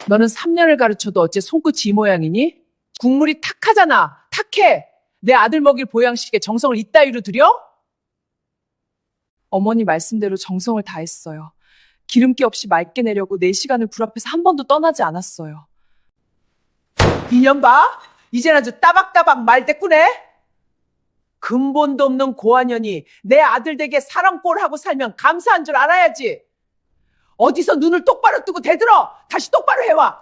너는 3년을 가르쳐도 어째 손끝이 이 모양이니? 국물이 탁하잖아. 탁해. 내 아들 먹일 보양식에 정성을 이따위로 들여? 어머니 말씀대로 정성을 다했어요. 기름기 없이 맑게 내려고 4시간을 불 앞에서 한 번도 떠나지 않았어요. 이년봐. 이젠 아주 따박따박 말대꾸네. 근본도 없는 고아년이 내 아들 댁에 사랑꼴 하고 살면 감사한 줄 알아야지. 어디서 눈을 똑바로 뜨고 대들어. 다시 똑바로 해와.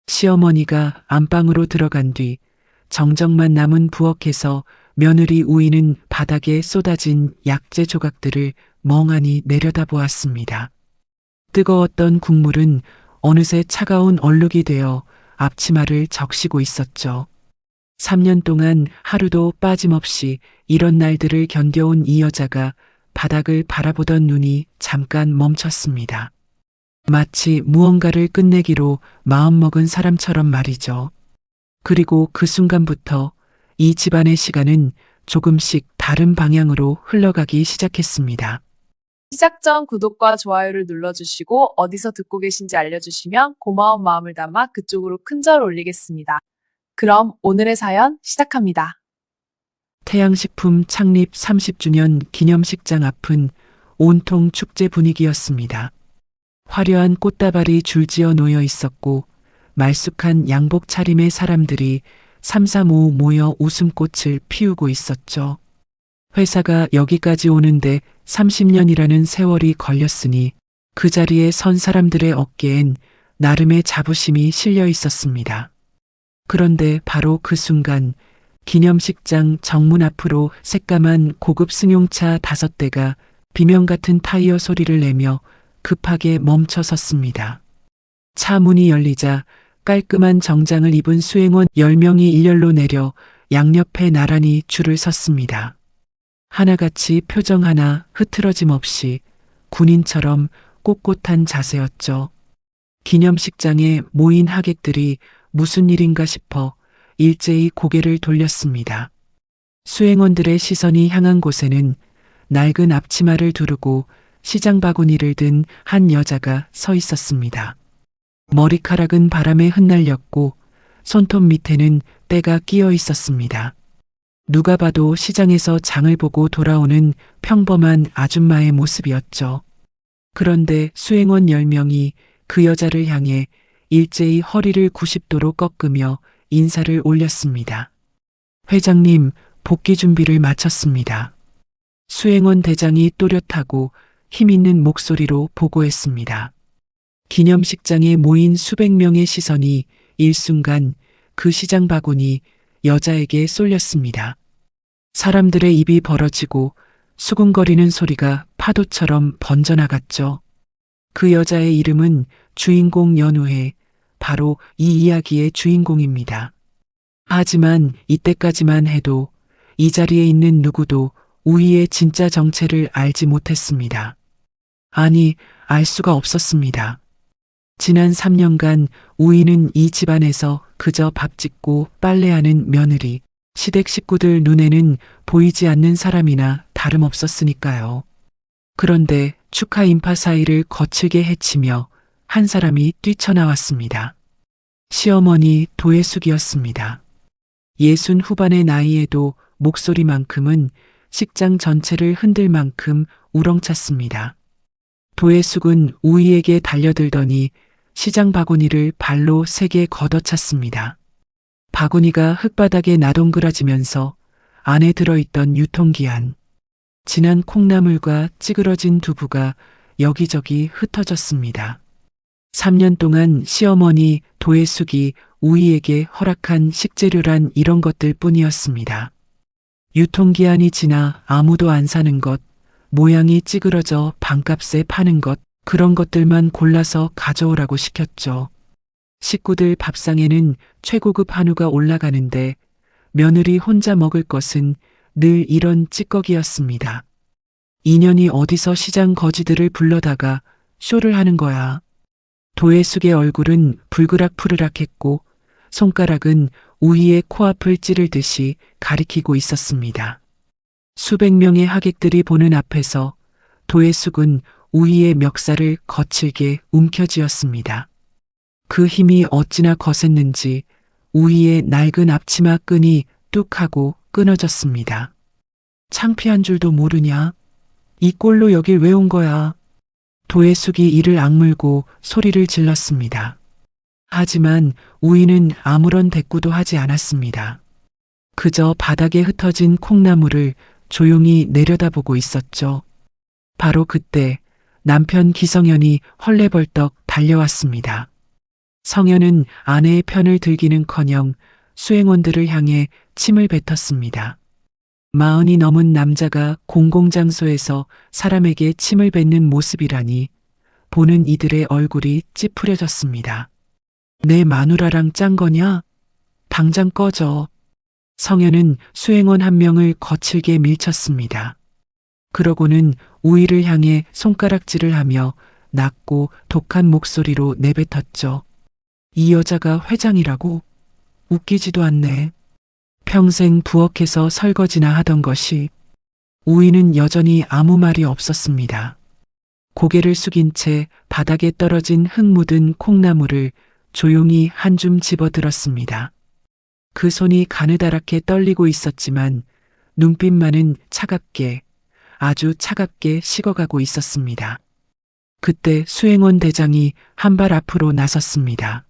시어머니가 안방으로 들어간 뒤 정적만 남은 부엌에서 며느리 우이는 바닥에 쏟아진 약재 조각들을 멍하니 내려다보았습니다. 뜨거웠던 국물은 어느새 차가운 얼룩이 되어 앞치마를 적시고 있었죠. 3년 동안 하루도 빠짐없이 이런 날들을 견뎌온 이 여자가 바닥을 바라보던 눈이 잠깐 멈췄습니다. 마치 무언가를 끝내기로 마음먹은 사람처럼 말이죠. 그리고 그 순간부터 이 집안의 시간은 조금씩 다른 방향으로 흘러가기 시작했습니다. 시작 전 구독과 좋아요를 눌러주시고 어디서 듣고 계신지 알려주시면 고마운 마음을 담아 그쪽으로 큰절 올리겠습니다. 그럼 오늘의 사연 시작합니다. 태양식품 창립 30주년 기념식장 앞은 온통 축제 분위기였습니다. 화려한 꽃다발이 줄지어 놓여 있었고 말쑥한 양복 차림의 사람들이 삼삼오오 모여 웃음꽃을 피우고 있었죠. 회사가 여기까지 오는데 30년이라는 세월이 걸렸으니 그 자리에 선 사람들의 어깨엔 나름의 자부심이 실려 있었습니다. 그런데 바로 그 순간 기념식장 정문 앞으로 새까만 고급 승용차 5대가 비명 같은 타이어 소리를 내며 급하게 멈춰 섰습니다. 차 문이 열리자 깔끔한 정장을 입은 수행원 10명이 일렬로 내려 양옆에 나란히 줄을 섰습니다. 하나같이 표정 하나 흐트러짐 없이 군인처럼 꼿꼿한 자세였죠. 기념식장에 모인 하객들이 무슨 일인가 싶어 일제히 고개를 돌렸습니다. 수행원들의 시선이 향한 곳에는 낡은 앞치마를 두르고 시장 바구니를 든 한 여자가 서 있었습니다. 머리카락은 바람에 흩날렸고 손톱 밑에는 때가 끼어 있었습니다. 누가 봐도 시장에서 장을 보고 돌아오는 평범한 아줌마의 모습이었죠. 그런데 수행원 10명이 그 여자를 향해 일제히 허리를 90도로 꺾으며 인사를 올렸습니다. 회장님, 복귀 준비를 마쳤습니다. 수행원 대장이 또렷하고 힘있는 목소리로 보고했습니다. 기념식장에 모인 수백 명의 시선이 일순간 그 시장 바구니 여자에게 쏠렸습니다. 사람들의 입이 벌어지고 수군거리는 소리가 파도처럼 번져나갔죠. 그 여자의 이름은 주인공 연우회, 바로 이 이야기의 주인공입니다. 하지만 이때까지만 해도 이 자리에 있는 누구도 우희의 진짜 정체를 알지 못했습니다. 아니, 알 수가 없었습니다. 지난 3년간 우희는 이 집안에서 그저 밥 짓고 빨래하는 며느리, 시댁 식구들 눈에는 보이지 않는 사람이나 다름없었으니까요. 그런데 축하 인파 사이를 거칠게 헤치며 한 사람이 뛰쳐나왔습니다. 시어머니 도예숙이었습니다. 60 후반의 나이에도 목소리만큼은 식장 전체를 흔들 만큼 우렁찼습니다. 도예숙은 우희에게 달려들더니 시장 바구니를 발로 세게 걷어찼습니다. 바구니가 흙바닥에 나동그라지면서 안에 들어있던 유통기한, 진한 콩나물과 찌그러진 두부가 여기저기 흩어졌습니다. 3년 동안 시어머니 도예숙이 우희에게 허락한 식재료란 이런 것들 뿐이었습니다. 유통기한이 지나 아무도 안 사는 것, 모양이 찌그러져 반값에 파는 것, 그런 것들만 골라서 가져오라고 시켰죠. 식구들 밥상에는 최고급 한우가 올라가는데 며느리 혼자 먹을 것은 늘 이런 찌꺼기였습니다. 인연이 어디서 시장 거지들을 불러다가 쇼를 하는 거야. 도예숙의 얼굴은 불그락푸르락했고 손가락은 우희의 코앞을 찌르듯이 가리키고 있었습니다. 수백 명의 하객들이 보는 앞에서 도예숙은 우희의 멱살을 거칠게 움켜쥐었습니다. 그 힘이 어찌나 거셌는지 우희의 낡은 앞치마 끈이 뚝 하고 끊어졌습니다. 창피한 줄도 모르냐? 이 꼴로 여길 왜 온 거야? 도예숙이 이를 악물고 소리를 질렀습니다. 하지만 우희는 아무런 대꾸도 하지 않았습니다. 그저 바닥에 흩어진 콩나물을 조용히 내려다보고 있었죠. 바로 그때 남편 기성현이 헐레벌떡 달려왔습니다. 성현은 아내의 편을 들기는커녕 수행원들을 향해 침을 뱉었습니다. 40이 넘은 남자가 공공장소에서 사람에게 침을 뱉는 모습이라니 보는 이들의 얼굴이 찌푸려졌습니다. 내 마누라랑 짠 거냐? 당장 꺼져. 성현은 수행원 한 명을 거칠게 밀쳤습니다. 그러고는 우희를 향해 손가락질을 하며 낮고 독한 목소리로 내뱉었죠. 이 여자가 회장이라고? 웃기지도 않네. 평생 부엌에서 설거지나 하던 것이. 우희는 여전히 아무 말이 없었습니다. 고개를 숙인 채 바닥에 떨어진 흙 묻은 콩나물을 조용히 한 줌 집어들었습니다. 그 손이 가느다랗게 떨리고 있었지만 눈빛만은 차갑게, 아주 차갑게 식어가고 있었습니다. 그때 수행원 대장이 한 발 앞으로 나섰습니다.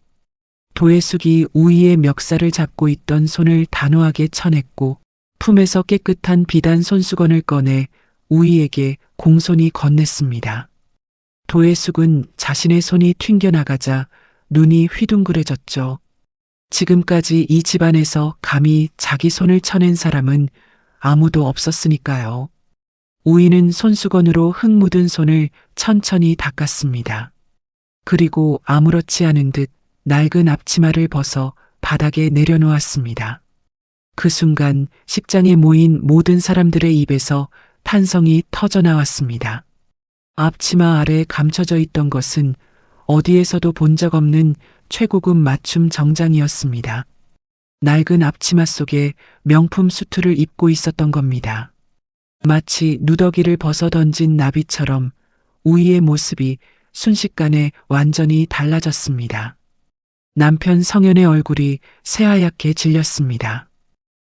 도예숙이 우희의 멱살을 잡고 있던 손을 단호하게 쳐냈고 품에서 깨끗한 비단 손수건을 꺼내 우희에게 공손히 건넸습니다. 도예숙은 자신의 손이 튕겨나가자 눈이 휘둥그레졌죠. 지금까지 이 집안에서 감히 자기 손을 쳐낸 사람은 아무도 없었으니까요. 우희는 손수건으로 흙 묻은 손을 천천히 닦았습니다. 그리고 아무렇지 않은 듯 낡은 앞치마를 벗어 바닥에 내려놓았습니다. 그 순간 식장에 모인 모든 사람들의 입에서 탄성이 터져나왔습니다. 앞치마 아래에 감춰져 있던 것은 어디에서도 본 적 없는 최고급 맞춤 정장이었습니다. 낡은 앞치마 속에 명품 수트를 입고 있었던 겁니다. 마치 누더기를 벗어 던진 나비처럼 우희의 모습이 순식간에 완전히 달라졌습니다. 남편 성현의 얼굴이 새하얗게 질렸습니다.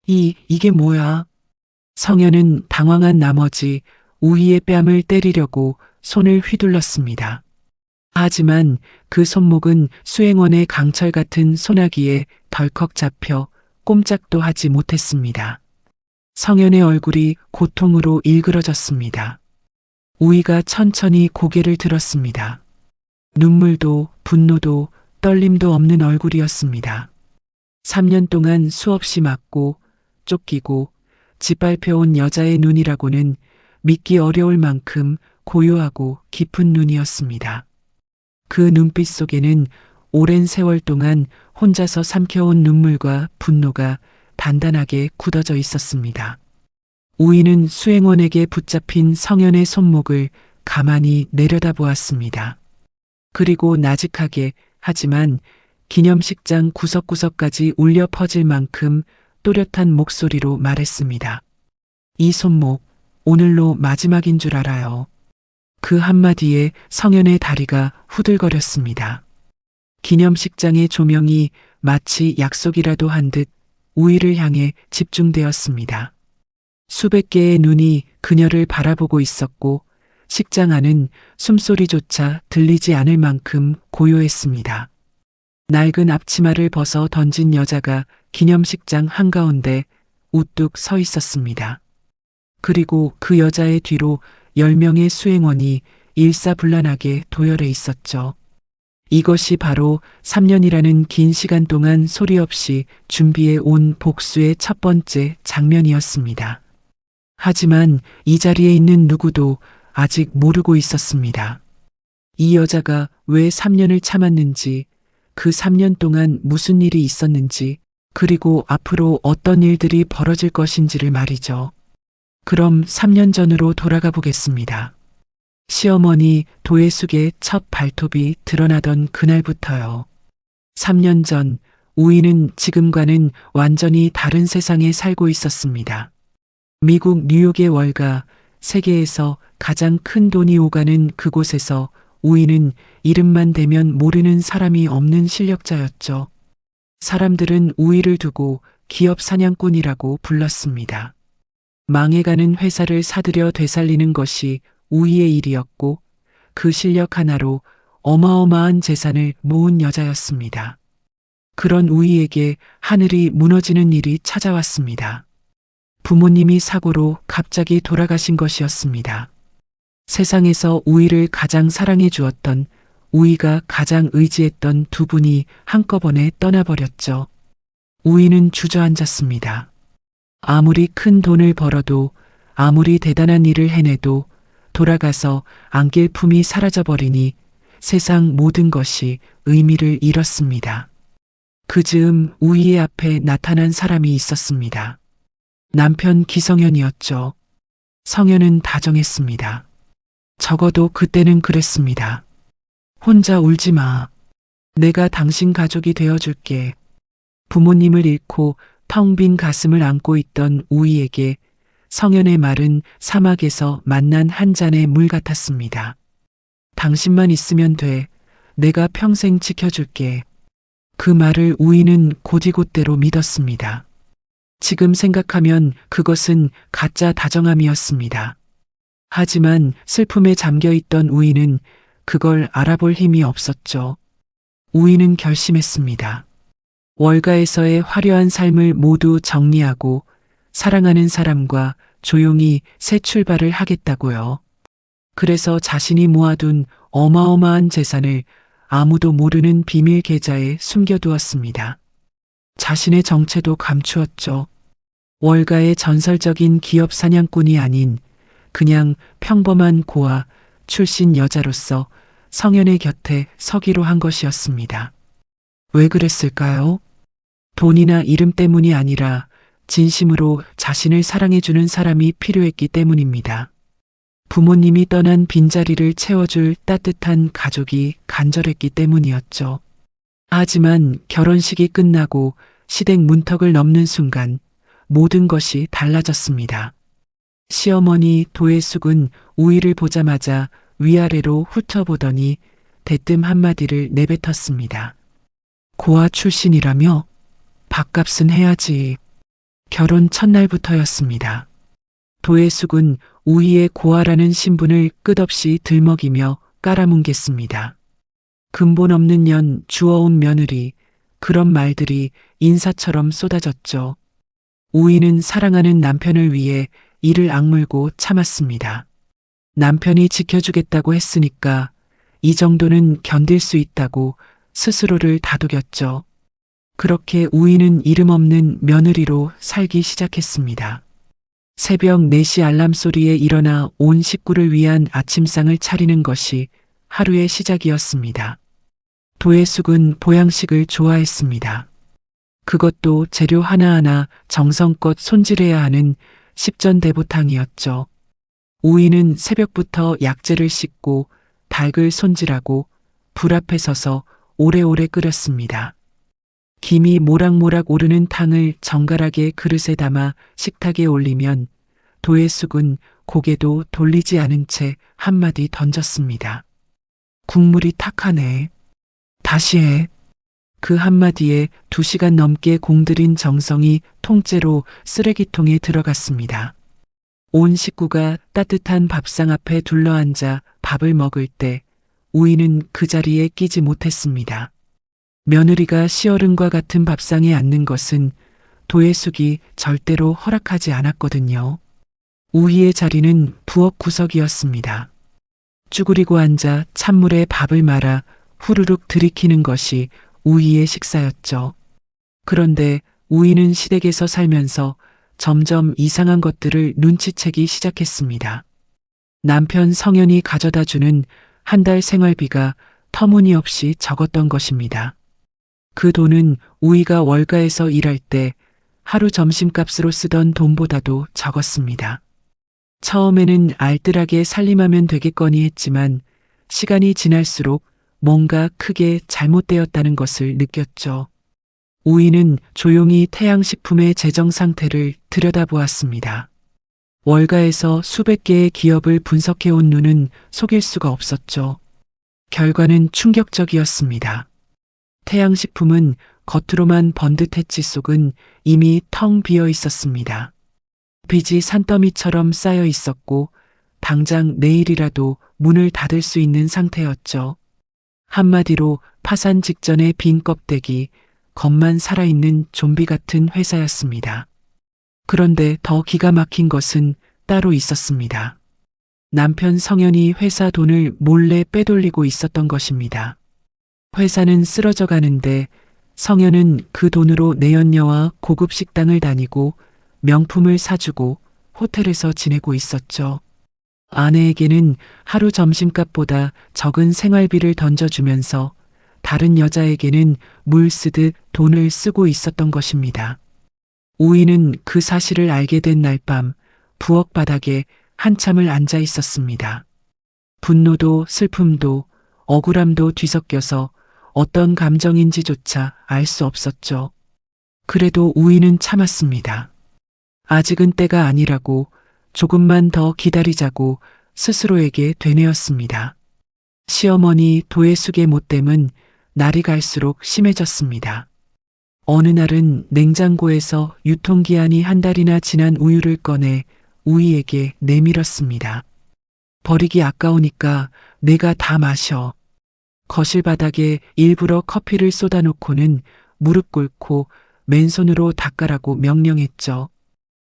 이게 뭐야? 성현은 당황한 나머지 우희의 뺨을 때리려고 손을 휘둘렀습니다. 하지만 그 손목은 수행원의 강철 같은 소나기에 덜컥 잡혀 꼼짝도 하지 못했습니다. 성현의 얼굴이 고통으로 일그러졌습니다. 우희가 천천히 고개를 들었습니다. 눈물도 분노도 떨림도 없는 얼굴이었습니다. 3년 동안 수없이 맞고 쫓기고 짓밟혀온 여자의 눈이라고는 믿기 어려울 만큼 고요하고 깊은 눈이었습니다. 그 눈빛 속에는 오랜 세월 동안 혼자서 삼켜온 눈물과 분노가 단단하게 굳어져 있었습니다. 우희는 수행원에게 붙잡힌 성현의 손목을 가만히 내려다보았습니다. 그리고 나직하게 하지만 기념식장 구석구석까지 울려 퍼질 만큼 또렷한 목소리로 말했습니다. 이 손목 오늘로 마지막인 줄 알아요. 그 한마디에 성현의 다리가 후들거렸습니다. 기념식장의 조명이 마치 약속이라도 한 듯 우희를 향해 집중되었습니다. 수백 개의 눈이 그녀를 바라보고 있었고 식장 안은 숨소리조차 들리지 않을 만큼 고요했습니다. 낡은 앞치마를 벗어 던진 여자가 기념식장 한가운데 우뚝 서 있었습니다. 그리고 그 여자의 뒤로 10명의 수행원이 일사불란하게 도열해 있었죠. 이것이 바로 3년이라는 긴 시간 동안 소리 없이 준비해 온 복수의 첫 번째 장면이었습니다. 하지만 이 자리에 있는 누구도 아직 모르고 있었습니다. 이 여자가 왜 3년을 참았는지, 그 3년 동안 무슨 일이 있었는지, 그리고 앞으로 어떤 일들이 벌어질 것인지를 말이죠. 그럼 3년 전으로 돌아가 보겠습니다. 시어머니 도예숙의 첫 발톱이 드러나던 그날부터요. 3년 전 우희는 지금과는 완전히 다른 세상에 살고 있었습니다. 미국 뉴욕의 월가, 세계에서 가장 큰 돈이 오가는 그곳에서 우이는 이름만 대면 모르는 사람이 없는 실력자였죠. 사람들은 우이를 두고 기업 사냥꾼이라고 불렀습니다. 망해가는 회사를 사들여 되살리는 것이 우이의 일이었고 그 실력 하나로 어마어마한 재산을 모은 여자였습니다. 그런 우이에게 하늘이 무너지는 일이 찾아왔습니다. 부모님이 사고로 갑자기 돌아가신 것이었습니다. 세상에서 우이를 가장 사랑해 주었던, 우이가 가장 의지했던 두 분이 한꺼번에 떠나버렸죠. 우이는 주저앉았습니다. 아무리 큰 돈을 벌어도, 아무리 대단한 일을 해내도 돌아가서 안길 품이 사라져버리니 세상 모든 것이 의미를 잃었습니다. 그 즈음 우이의 앞에 나타난 사람이 있었습니다. 남편 기성현이었죠. 성현은 다정했습니다. 적어도 그때는 그랬습니다. 혼자 울지 마. 내가 당신 가족이 되어줄게. 부모님을 잃고 텅 빈 가슴을 안고 있던 우이에게 성현의 말은 사막에서 만난 한 잔의 물 같았습니다. 당신만 있으면 돼. 내가 평생 지켜줄게. 그 말을 우이는 곧이곧대로 믿었습니다. 지금 생각하면 그것은 가짜 다정함이었습니다. 하지만 슬픔에 잠겨있던 우이는 그걸 알아볼 힘이 없었죠. 우이는 결심했습니다. 월가에서의 화려한 삶을 모두 정리하고 사랑하는 사람과 조용히 새 출발을 하겠다고요. 그래서 자신이 모아둔 어마어마한 재산을 아무도 모르는 비밀 계좌에 숨겨두었습니다. 자신의 정체도 감추었죠. 월가의 전설적인 기업 사냥꾼이 아닌 그냥 평범한 고아 출신 여자로서 성현의 곁에 서기로 한 것이었습니다. 왜 그랬을까요? 돈이나 이름 때문이 아니라 진심으로 자신을 사랑해주는 사람이 필요했기 때문입니다. 부모님이 떠난 빈자리를 채워줄 따뜻한 가족이 간절했기 때문이었죠. 하지만 결혼식이 끝나고 시댁 문턱을 넘는 순간 모든 것이 달라졌습니다. 시어머니 도혜숙은 우이를 보자마자 위아래로 훑어보더니 대뜸 한마디를 내뱉었습니다. 고아 출신이라며? 밥값은 해야지. 결혼 첫날부터였습니다. 도혜숙은 우이의 고아라는 신분을 끝없이 들먹이며 깔아뭉갰습니다. 근본 없는 년 주워온 며느리, 그런 말들이 인사처럼 쏟아졌죠. 우이는 사랑하는 남편을 위해 이를 악물고 참았습니다. 남편이 지켜주겠다고 했으니까 이 정도는 견딜 수 있다고 스스로를 다독였죠. 그렇게 우이는 이름 없는 며느리로 살기 시작했습니다. 새벽 4시 알람 소리에 일어나 온 식구를 위한 아침상을 차리는 것이 하루의 시작이었습니다. 도혜숙은 보양식을 좋아했습니다. 그것도 재료 하나하나 정성껏 손질해야 하는 십전대보탕이었죠. 우이는 새벽부터 약재를 씻고 닭을 손질하고 불 앞에 서서 오래오래 끓였습니다. 김이 모락모락 오르는 탕을 정갈하게 그릇에 담아 식탁에 올리면 도혜숙은 고개도 돌리지 않은 채 한마디 던졌습니다. 국물이 탁하네. 다시 해. 그 한마디에 2시간 넘게 공들인 정성이 통째로 쓰레기통에 들어갔습니다. 온 식구가 따뜻한 밥상 앞에 둘러앉아 밥을 먹을 때 우이는 그 자리에 끼지 못했습니다. 며느리가 시어른과 같은 밥상에 앉는 것은 도혜숙이 절대로 허락하지 않았거든요. 우희의 자리는 부엌 구석이었습니다. 쭈그리고 앉아 찬물에 밥을 말아 후루룩 들이키는 것이 우희의 식사였죠. 그런데 우희는 시댁에서 살면서 점점 이상한 것들을 눈치채기 시작했습니다. 남편 성현이 가져다 주는 한 달 생활비가 터무니없이 적었던 것입니다. 그 돈은 우이가 월가에서 일할 때 하루 점심값으로 쓰던 돈보다도 적었습니다. 처음에는 알뜰하게 살림하면 되겠거니 했지만 시간이 지날수록 뭔가 크게 잘못되었다는 것을 느꼈죠. 우이는 조용히 태양식품의 재정 상태를 들여다보았습니다. 월가에서 수백 개의 기업을 분석해온 눈은 속일 수가 없었죠. 결과는 충격적이었습니다. 태양식품은 겉으로만 번듯했지 속은 이미 텅 비어 있었습니다. 빚이 산더미처럼 쌓여 있었고 당장 내일이라도 문을 닫을 수 있는 상태였죠. 한마디로 파산 직전의 빈 껍데기, 겉만 살아있는 좀비 같은 회사였습니다. 그런데 더 기가 막힌 것은 따로 있었습니다. 남편 성현이 회사 돈을 몰래 빼돌리고 있었던 것입니다. 회사는 쓰러져 가는데 성현은 그 돈으로 내연녀와 고급 식당을 다니고 명품을 사주고 호텔에서 지내고 있었죠. 아내에게는 하루 점심값보다 적은 생활비를 던져주면서 다른 여자에게는 물 쓰듯 돈을 쓰고 있었던 것입니다. 우희는 그 사실을 알게 된 날 밤 부엌 바닥에 한참을 앉아 있었습니다. 분노도 슬픔도 억울함도 뒤섞여서 어떤 감정인지조차 알 수 없었죠. 그래도 우희는 참았습니다. 아직은 때가 아니라고, 조금만 더 기다리자고 스스로에게 되뇌었습니다. 시어머니 도예숙의 못됨은 날이 갈수록 심해졌습니다. 어느 날은 냉장고에서 유통기한이 한 달이나 지난 우유를 꺼내 우희에게 내밀었습니다. 버리기 아까우니까 내가 다 마셔. 거실 바닥에 일부러 커피를 쏟아놓고는 무릎 꿇고 맨손으로 닦아라고 명령했죠.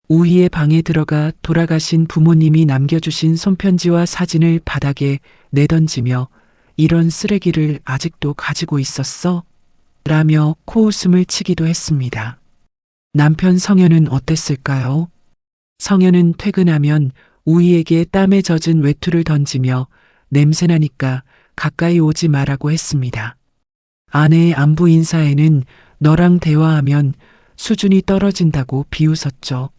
우희의 방에 들어가 돌아가신 부모님이 남겨주신 손편지와 사진을 바닥에 내던지며 이런 쓰레기를 아직도 가지고 있었어? 라며 코웃음을 치기도 했습니다. 남편 성현은 어땠을까요? 성현은 퇴근하면 우희에게 땀에 젖은 외투를 던지며 냄새나니까 가까이 오지 말라고 했습니다. 아내의 안부 인사에는 너랑 대화하면 수준이 떨어진다고 비웃었죠.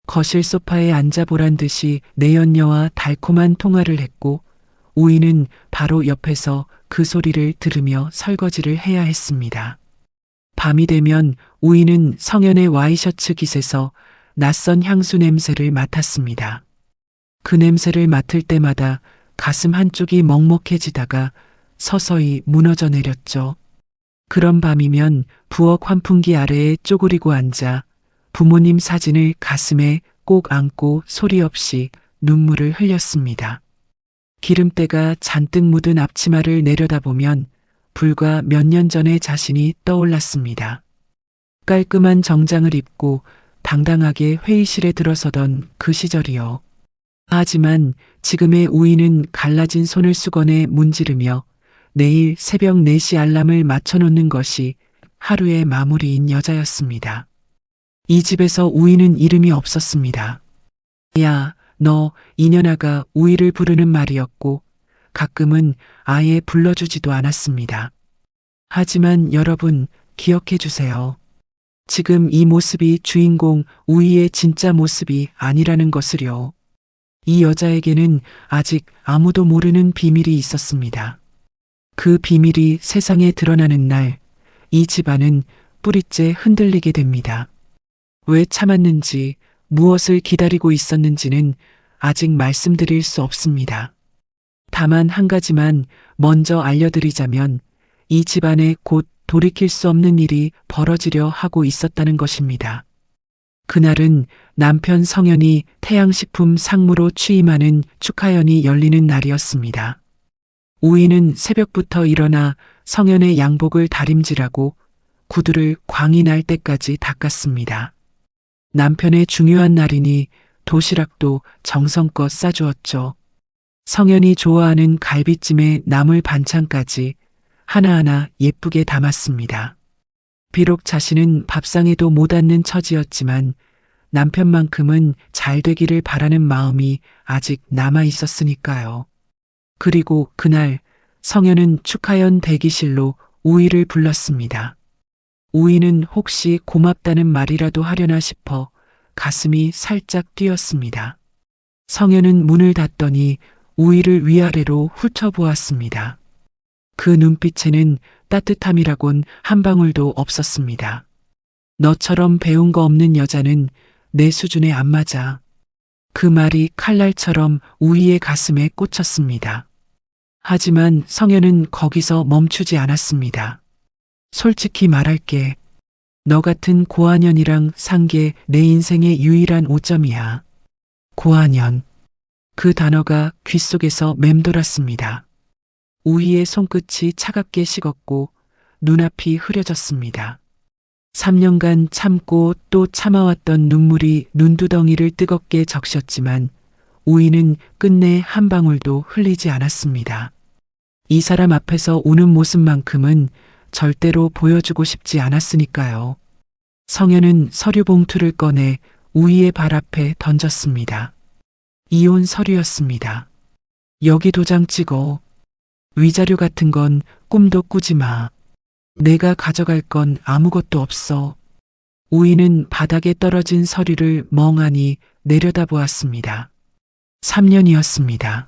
거실 소파에 앉아보란 듯이 내연녀와 달콤한 통화를 했고 우희는 바로 옆에서 그 소리를 들으며 설거지를 해야 했습니다. 밤이 되면 우희는 성현의 와이셔츠 깃에서 낯선 향수 냄새를 맡았습니다. 그 냄새를 맡을 때마다 가슴 한쪽이 먹먹해지다가 서서히 무너져 내렸죠. 그런 밤이면 부엌 환풍기 아래에 쪼그리고 앉아 부모님 사진을 가슴에 꼭 안고 소리 없이 눈물을 흘렸습니다. 기름때가 잔뜩 묻은 앞치마를 내려다보면 불과 몇 년 전의 자신이 떠올랐습니다. 깔끔한 정장을 입고 당당하게 회의실에 들어서던 그 시절이요. 하지만 지금의 우희는 갈라진 손을 수건에 문지르며 내일 새벽 4시 알람을 맞춰놓는 것이 하루의 마무리인 여자였습니다. 이 집에서 우희는 이름이 없었습니다. 야, 너 이년아가 우희를 부르는 말이었고 가끔은 아예 불러주지도 않았습니다. 하지만 여러분 기억해 주세요. 지금 이 모습이 주인공 우희의 진짜 모습이 아니라는 것을요. 이 여자에게는 아직 아무도 모르는 비밀이 있었습니다. 그 비밀이 세상에 드러나는 날, 이 집안은 뿌리째 흔들리게 됩니다. 왜 참았는지, 무엇을 기다리고 있었는지는 아직 말씀드릴 수 없습니다. 다만 한 가지만 먼저 알려드리자면 이 집안에 곧 돌이킬 수 없는 일이 벌어지려 하고 있었다는 것입니다. 그날은 남편 성현이 태양식품 상무로 취임하는 축하연이 열리는 날이었습니다. 우희는 새벽부터 일어나 성현의 양복을 다림질하고 구두를 광이 날 때까지 닦았습니다. 남편의 중요한 날이니 도시락도 정성껏 싸주었죠. 성현이 좋아하는 갈비찜에 나물 반찬까지 하나하나 예쁘게 담았습니다. 비록 자신은 밥상에도 못 앉는 처지였지만 남편만큼은 잘 되기를 바라는 마음이 아직 남아 있었으니까요. 그리고 그날 성현은 축하연 대기실로 우희를 불렀습니다. 우희는 혹시 고맙다는 말이라도 하려나 싶어 가슴이 살짝 뛰었습니다. 성현은 문을 닫더니 우희를 위아래로 훑어보았습니다. 그 눈빛에는 따뜻함이라곤 한 방울도 없었습니다. 너처럼 배운 거 없는 여자는 내 수준에 안 맞아. 그 말이 칼날처럼 우희의 가슴에 꽂혔습니다. 하지만 성현은 거기서 멈추지 않았습니다. 솔직히 말할게. 너 같은 고한연이랑 산 게 내 인생의 유일한 오점이야. 고한연. 그 단어가 귓속에서 맴돌았습니다. 우희의 손끝이 차갑게 식었고 눈앞이 흐려졌습니다. 3년간 참고 또 참아왔던 눈물이 눈두덩이를 뜨겁게 적셨지만 우희는 끝내 한 방울도 흘리지 않았습니다. 이 사람 앞에서 우는 모습만큼은 절대로 보여주고 싶지 않았으니까요. 성현은 서류 봉투를 꺼내 우희의 발 앞에 던졌습니다. 이혼 서류였습니다. 여기 도장 찍어. 위자료 같은 건 꿈도 꾸지 마. 내가 가져갈 건 아무것도 없어. 우희는 바닥에 떨어진 서류를 멍하니 내려다보았습니다. 3년이었습니다.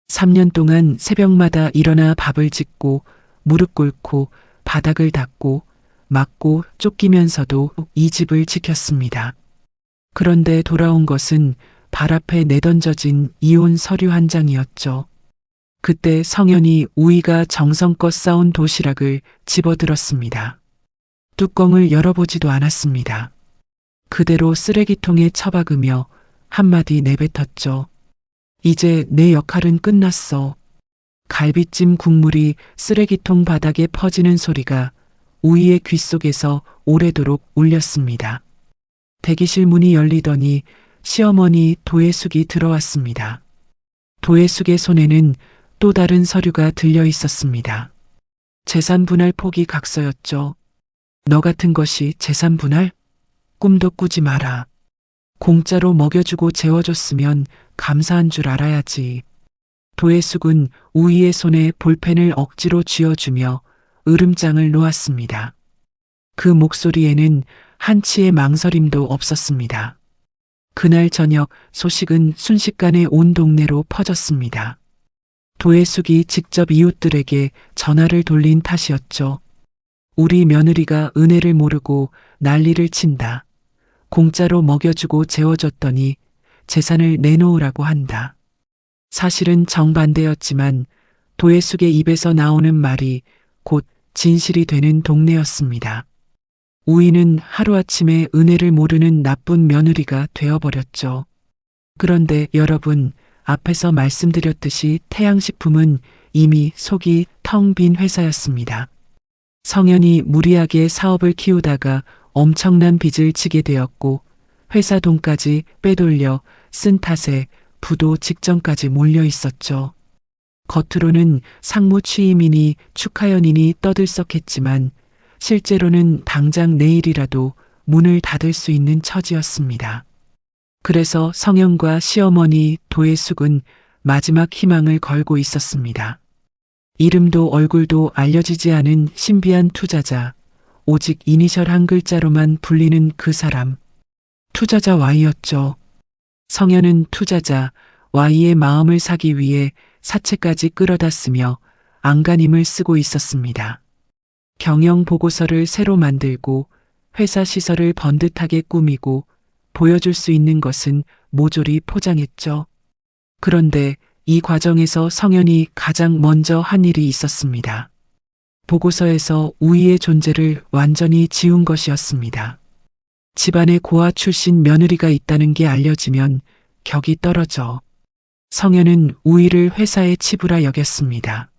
3년 동안 새벽마다 일어나 밥을 짓고 무릎 꿇고 바닥을 닦고 맞고 쫓기면서도 이 집을 지켰습니다. 그런데 돌아온 것은 발 앞에 내던져진 이혼 서류 한 장이었죠. 그때 성현이 우희가 정성껏 싸온 도시락을 집어들었습니다. 뚜껑을 열어보지도 않았습니다. 그대로 쓰레기통에 처박으며 한마디 내뱉었죠. 이제 내 역할은 끝났어. 갈비찜 국물이 쓰레기통 바닥에 퍼지는 소리가 우희의 귓속에서 오래도록 울렸습니다. 대기실 문이 열리더니 시어머니 도예숙이 들어왔습니다. 도예숙의 손에는 또 다른 서류가 들려 있었습니다. 재산 분할 포기 각서였죠. 너 같은 것이 재산 분할? 꿈도 꾸지 마라. 공짜로 먹여주고 재워줬으면 감사한 줄 알아야지. 도예숙은 우희의 손에 볼펜을 억지로 쥐어주며 으름장을 놓았습니다. 그 목소리에는 한치의 망설임도 없었습니다. 그날 저녁 소식은 순식간에 온 동네로 퍼졌습니다. 도예숙이 직접 이웃들에게 전화를 돌린 탓이었죠. 우리 며느리가 은혜를 모르고 난리를 친다. 공짜로 먹여주고 재워줬더니 재산을 내놓으라고 한다. 사실은 정반대였지만 도예숙의 입에서 나오는 말이 곧 진실이 되는 동네였습니다. 우희는 하루아침에 은혜를 모르는 나쁜 며느리가 되어버렸죠. 그런데 여러분, 앞에서 말씀드렸듯이 태양식품은 이미 속이 텅 빈 회사였습니다. 성현이 무리하게 사업을 키우다가 엄청난 빚을 지게 되었고 회사 돈까지 빼돌려 쓴 탓에 부도 직전까지 몰려 있었죠. 겉으로는 상무 취임이니 축하연이니 떠들썩했지만 실제로는 당장 내일이라도 문을 닫을 수 있는 처지였습니다. 그래서 성현과 시어머니 도예숙은 마지막 희망을 걸고 있었습니다. 이름도 얼굴도 알려지지 않은 신비한 투자자, 오직 이니셜 한 글자로만 불리는 그 사람. 투자자 Y였죠. 성현은 투자자 Y의 마음을 사기 위해 사채까지 끌어다 쓰며 안간힘을 쓰고 있었습니다. 경영 보고서를 새로 만들고 회사 시설을 번듯하게 꾸미고 보여줄 수 있는 것은 모조리 포장했죠. 그런데 이 과정에서 성현이 가장 먼저 한 일이 있었습니다. 보고서에서 우희의 존재를 완전히 지운 것이었습니다. 집안에 고아 출신 며느리가 있다는 게 알려지면 격이 떨어져 성현은 우희를 회사에 치부라 여겼습니다.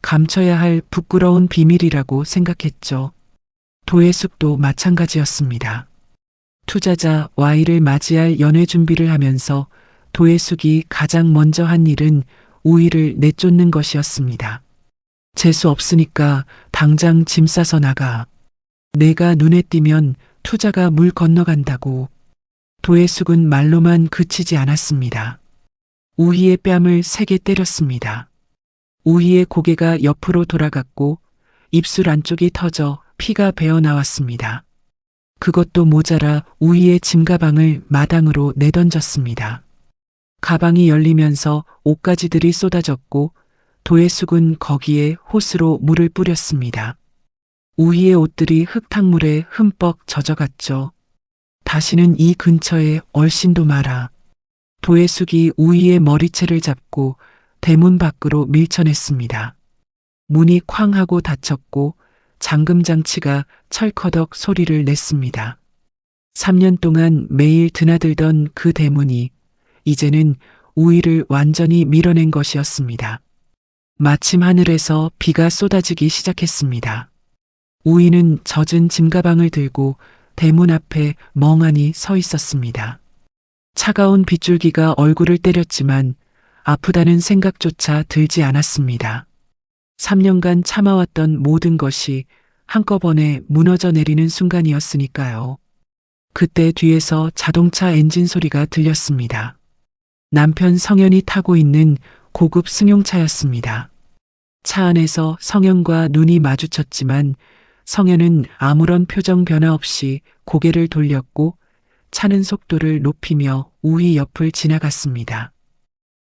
감춰야 할 부끄러운 비밀이라고 생각했죠. 도예숙도 마찬가지였습니다. 투자자 Y를 맞이할 연애 준비를 하면서 도예숙이 가장 먼저 한 일은 우희를 내쫓는 것이었습니다. 재수 없으니까 당장 짐 싸서 나가. 내가 눈에 띄면 투자가 물 건너간다고. 도예숙은 말로만 그치지 않았습니다. 우희의 뺨을 세게 때렸습니다. 우희의 고개가 옆으로 돌아갔고 입술 안쪽이 터져 피가 배어 나왔습니다. 그것도 모자라 우희의 짐가방을 마당으로 내던졌습니다. 가방이 열리면서 옷가지들이 쏟아졌고 도예숙은 거기에 호스로 물을 뿌렸습니다. 우희의 옷들이 흙탕물에 흠뻑 젖어갔죠. 다시는 이 근처에 얼씬도 마라. 도혜숙이 우희의 머리채를 잡고 대문 밖으로 밀쳐냈습니다. 문이 쾅 하고 닫혔고 잠금 장치가 철커덕 소리를 냈습니다. 3년 동안 매일 드나들던 그 대문이 이제는 우희를 완전히 밀어낸 것이었습니다. 마침 하늘에서 비가 쏟아지기 시작했습니다. 우희는 젖은 짐가방을 들고 대문 앞에 멍하니 서 있었습니다. 차가운 빗줄기가 얼굴을 때렸지만 아프다는 생각조차 들지 않았습니다. 3년간 참아왔던 모든 것이 한꺼번에 무너져 내리는 순간이었으니까요. 그때 뒤에서 자동차 엔진 소리가 들렸습니다. 남편 성현이 타고 있는 고급 승용차였습니다. 차 안에서 성현과 눈이 마주쳤지만 성현은 아무런 표정 변화 없이 고개를 돌렸고 차는 속도를 높이며 우희 옆을 지나갔습니다.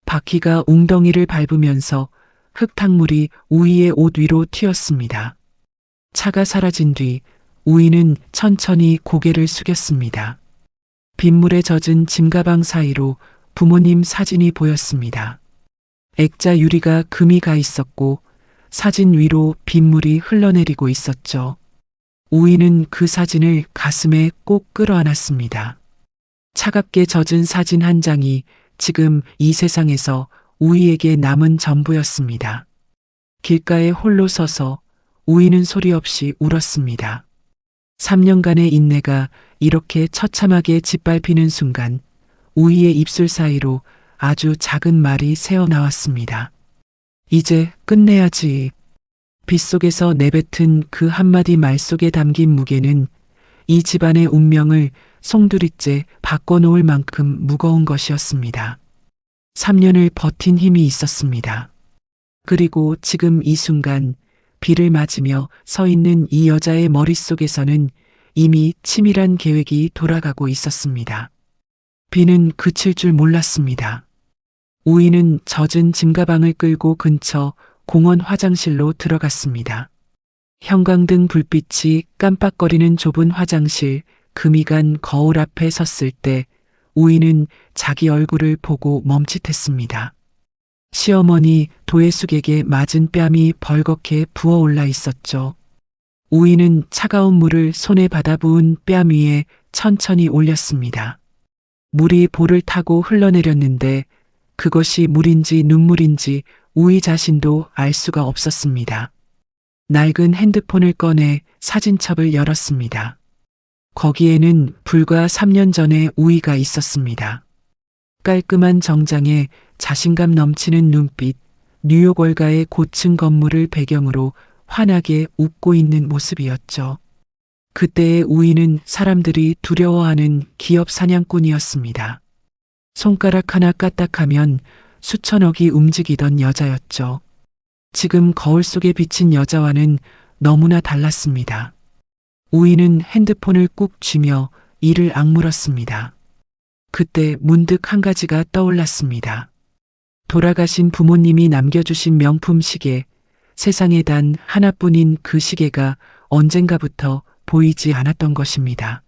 바퀴가 웅덩이를 밟으면서 흙탕물이 우희의 옷 위로 튀었습니다. 차가 사라진 뒤 우희는 천천히 고개를 숙였습니다. 빗물에 젖은 짐가방 사이로 부모님 사진이 보였습니다. 액자 유리가 금이 가 있었고 사진 위로 빗물이 흘러내리고 있었죠. 우희는 그 사진을 가슴에 꼭 끌어안았습니다. 차갑게 젖은 사진 한 장이 지금 이 세상에서 우희에게 남은 전부였습니다. 길가에 홀로 서서 우희는 소리 없이 울었습니다. 3년간의 인내가 이렇게 처참하게 짓밟히는 순간 우희의 입술 사이로 아주 작은 말이 새어나왔습니다. 이제 끝내야지. 빗속에서 내뱉은 그 한마디 말 속에 담긴 무게는 이 집안의 운명을 송두리째 바꿔놓을 만큼 무거운 것이었습니다. 3년을 버틴 힘이 있었습니다. 그리고 지금 이 순간 비를 맞으며 서 있는 이 여자의 머릿속에서는 이미 치밀한 계획이 돌아가고 있었습니다. 비는 그칠 줄 몰랐습니다. 우희는 젖은 짐가방을 끌고 근처 공원 화장실로 들어갔습니다. 형광등 불빛이 깜빡거리는 좁은 화장실 금이 간 거울 앞에 섰을 때 우희는 자기 얼굴을 보고 멈칫했습니다. 시어머니 도혜숙에게 맞은 뺨이 벌겋게 부어올라 있었죠. 우희는 차가운 물을 손에 받아 부은 뺨 위에 천천히 올렸습니다. 물이 볼을 타고 흘러내렸는데 그것이 물인지 눈물인지 우희 자신도 알 수가 없었습니다. 낡은 핸드폰을 꺼내 사진첩을 열었습니다. 거기에는 불과 3년 전의 우희가 있었습니다. 깔끔한 정장에 자신감 넘치는 눈빛, 뉴욕 월가의 고층 건물을 배경으로 환하게 웃고 있는 모습이었죠. 그때의 우희는 사람들이 두려워하는 기업 사냥꾼이었습니다. 손가락 하나 까딱하면 수천억이 움직이던 여자였죠. 지금 거울 속에 비친 여자와는 너무나 달랐습니다. 우희는 핸드폰을 꾹 쥐며 이를 악물었습니다. 그때 문득 한 가지가 떠올랐습니다. 돌아가신 부모님이 남겨주신 명품 시계, 세상에 단 하나뿐인 그 시계가 언젠가부터 보이지 않았던 것입니다.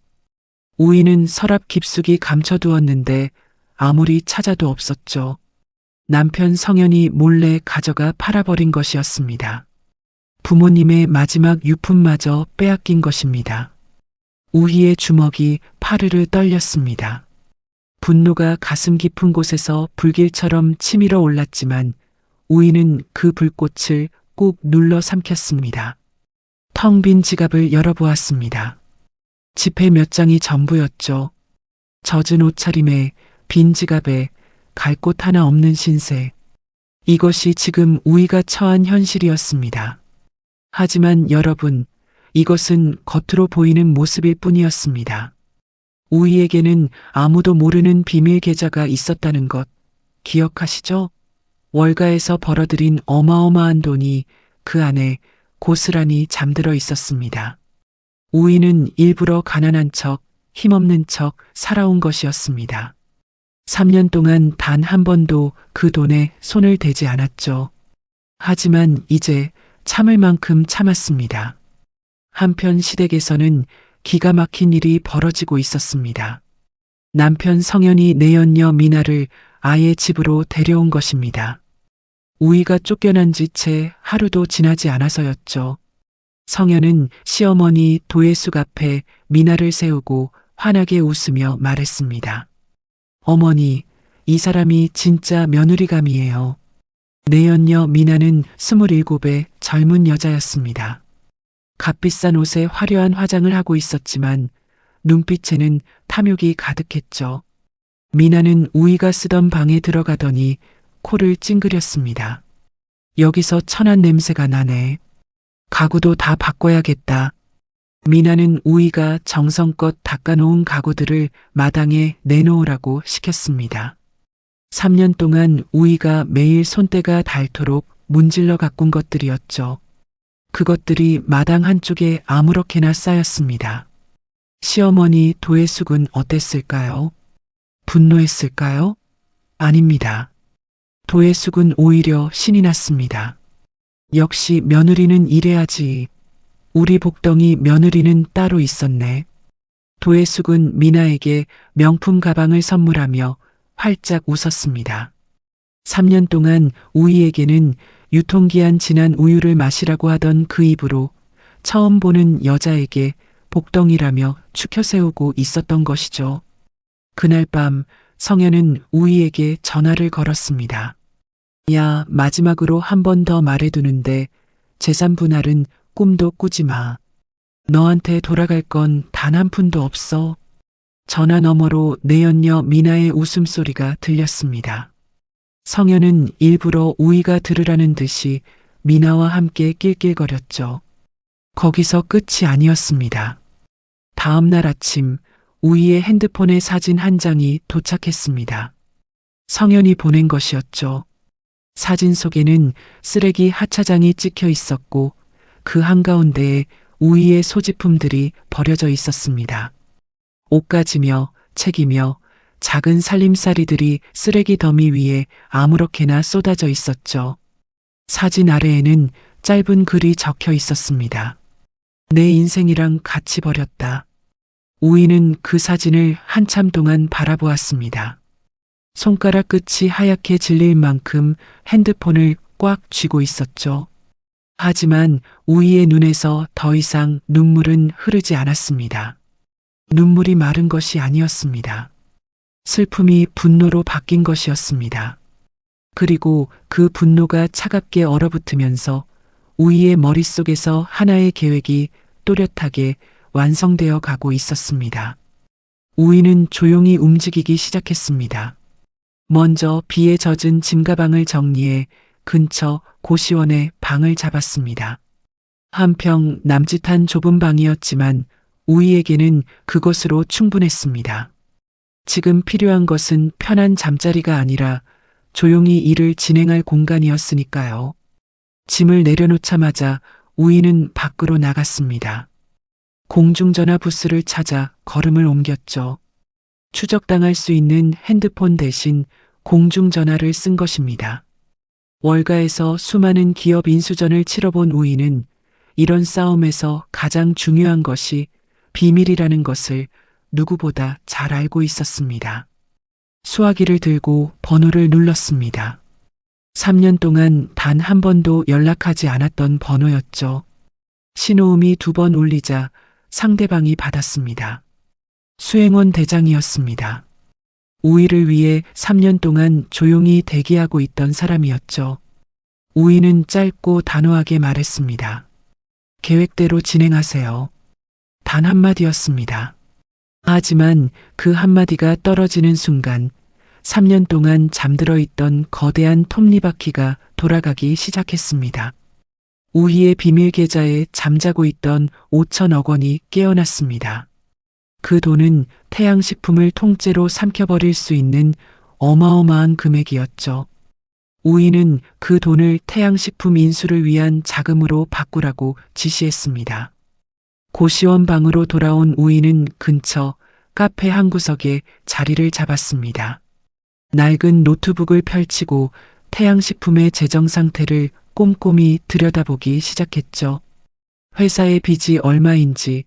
우희는 서랍 깊숙이 감춰두었는데 아무리 찾아도 없었죠. 남편 성현이 몰래 가져가 팔아버린 것이었습니다. 부모님의 마지막 유품마저 빼앗긴 것입니다. 우희의 주먹이 파르르 떨렸습니다. 분노가 가슴 깊은 곳에서 불길처럼 치밀어 올랐지만 우희는 그 불꽃을 꾹 눌러 삼켰습니다. 텅 빈 지갑을 열어보았습니다. 지폐 몇 장이 전부였죠. 젖은 옷차림에 빈 지갑에 갈 곳 하나 없는 신세. 이것이 지금 우희가 처한 현실이었습니다. 하지만 여러분, 이것은 겉으로 보이는 모습일 뿐이었습니다. 우희에게는 아무도 모르는 비밀 계좌가 있었다는 것 기억하시죠? 월가에서 벌어들인 어마어마한 돈이 그 안에 고스란히 잠들어 있었습니다. 우희는 일부러 가난한 척, 힘없는 척 살아온 것이었습니다. 3년 동안 단 한 번도 그 돈에 손을 대지 않았죠. 하지만 이제 참을 만큼 참았습니다. 한편 시댁에서는 기가 막힌 일이 벌어지고 있었습니다. 남편 성현이 내연녀 미나를 아예 집으로 데려온 것입니다. 우희가 쫓겨난 지 채 하루도 지나지 않아서였죠. 성현은 시어머니 도예숙 앞에 미나를 세우고 환하게 웃으며 말했습니다. 어머니, 이 사람이 진짜 며느리감이에요. 내연녀 미나는 27의 젊은 여자였습니다. 값비싼 옷에 화려한 화장을 하고 있었지만 눈빛에는 탐욕이 가득했죠. 미나는 우희가 쓰던 방에 들어가더니 코를 찡그렸습니다. 여기서 천한 냄새가 나네. 가구도 다 바꿔야겠다. 미나는 우희가 정성껏 닦아놓은 가구들을 마당에 내놓으라고 시켰습니다. 3년 동안 우희가 매일 손때가 닳도록 문질러 가꾼 것들이었죠. 그것들이 마당 한쪽에 아무렇게나 쌓였습니다. 시어머니 도예숙은 어땠을까요? 분노했을까요? 아닙니다. 도예숙은 오히려 신이 났습니다. 역시 며느리는 이래야지. 우리 복덩이 며느리는 따로 있었네. 도예숙은 미나에게 명품 가방을 선물하며 활짝 웃었습니다. 3년 동안 우희에게는 유통기한 지난 우유를 마시라고 하던 그 입으로 처음 보는 여자에게 복덩이라며 추켜세우고 있었던 것이죠. 그날 밤 성현은 우희에게 전화를 걸었습니다. 야, 마지막으로 한 번 더 말해두는데 재산 분할은 꿈도 꾸지 마. 너한테 돌아갈 건 단 한 푼도 없어. 전화 너머로 내연녀 미나의 웃음소리가 들렸습니다. 성현은 일부러 우희가 들으라는 듯이 미나와 함께 낄낄거렸죠. 거기서 끝이 아니었습니다. 다음 날 아침 우희의 핸드폰에 사진 한 장이 도착했습니다. 성현이 보낸 것이었죠. 사진 속에는 쓰레기 하차장이 찍혀 있었고 그 한가운데에 우희의 소지품들이 버려져 있었습니다. 옷가지며 책이며 작은 살림살이들이 쓰레기 더미 위에 아무렇게나 쏟아져 있었죠. 사진 아래에는 짧은 글이 적혀 있었습니다. 내 인생이랑 같이 버렸다. 우희는 그 사진을 한참 동안 바라보았습니다. 손가락 끝이 하얗게 질릴 만큼 핸드폰을 꽉 쥐고 있었죠. 하지만 우희의 눈에서 더 이상 눈물은 흐르지 않았습니다. 눈물이 마른 것이 아니었습니다. 슬픔이 분노로 바뀐 것이었습니다. 그리고 그 분노가 차갑게 얼어붙으면서 우희의 머릿속에서 하나의 계획이 또렷하게 완성되어 가고 있었습니다. 우희는 조용히 움직이기 시작했습니다. 먼저 비에 젖은 짐가방을 정리해 근처 고시원에 방을 잡았습니다. 한평 남짓한 좁은 방이었지만 우희에게는 그것으로 충분했습니다. 지금 필요한 것은 편한 잠자리가 아니라 조용히 일을 진행할 공간이었으니까요. 짐을 내려놓자마자 우희는 밖으로 나갔습니다. 공중전화 부스를 찾아 걸음을 옮겼죠. 추적당할 수 있는 핸드폰 대신 공중전화를 쓴 것입니다. 월가에서 수많은 기업 인수전을 치러본 우희는 이런 싸움에서 가장 중요한 것이 비밀이라는 것을 누구보다 잘 알고 있었습니다. 수화기를 들고 번호를 눌렀습니다. 3년 동안 단 한 번도 연락하지 않았던 번호였죠. 신호음이 2번 울리자 상대방이 받았습니다. 수행원 대장이었습니다. 우희를 위해 3년 동안 조용히 대기하고 있던 사람이었죠. 우희는 짧고 단호하게 말했습니다. 계획대로 진행하세요. 단 한마디였습니다. 하지만 그 한마디가 떨어지는 순간 3년 동안 잠들어 있던 거대한 톱니바퀴가 돌아가기 시작했습니다. 우희의 비밀 계좌에 잠자고 있던 5천억 원이 깨어났습니다. 그 돈은 태양식품을 통째로 삼켜버릴 수 있는 어마어마한 금액이었죠. 우희는 그 돈을 태양식품 인수를 위한 자금으로 바꾸라고 지시했습니다. 고시원 방으로 돌아온 우희는 근처 카페 한 구석에 자리를 잡았습니다. 낡은 노트북을 펼치고 태양식품의 재정 상태를 꼼꼼히 들여다보기 시작했죠. 회사의 빚이 얼마인지,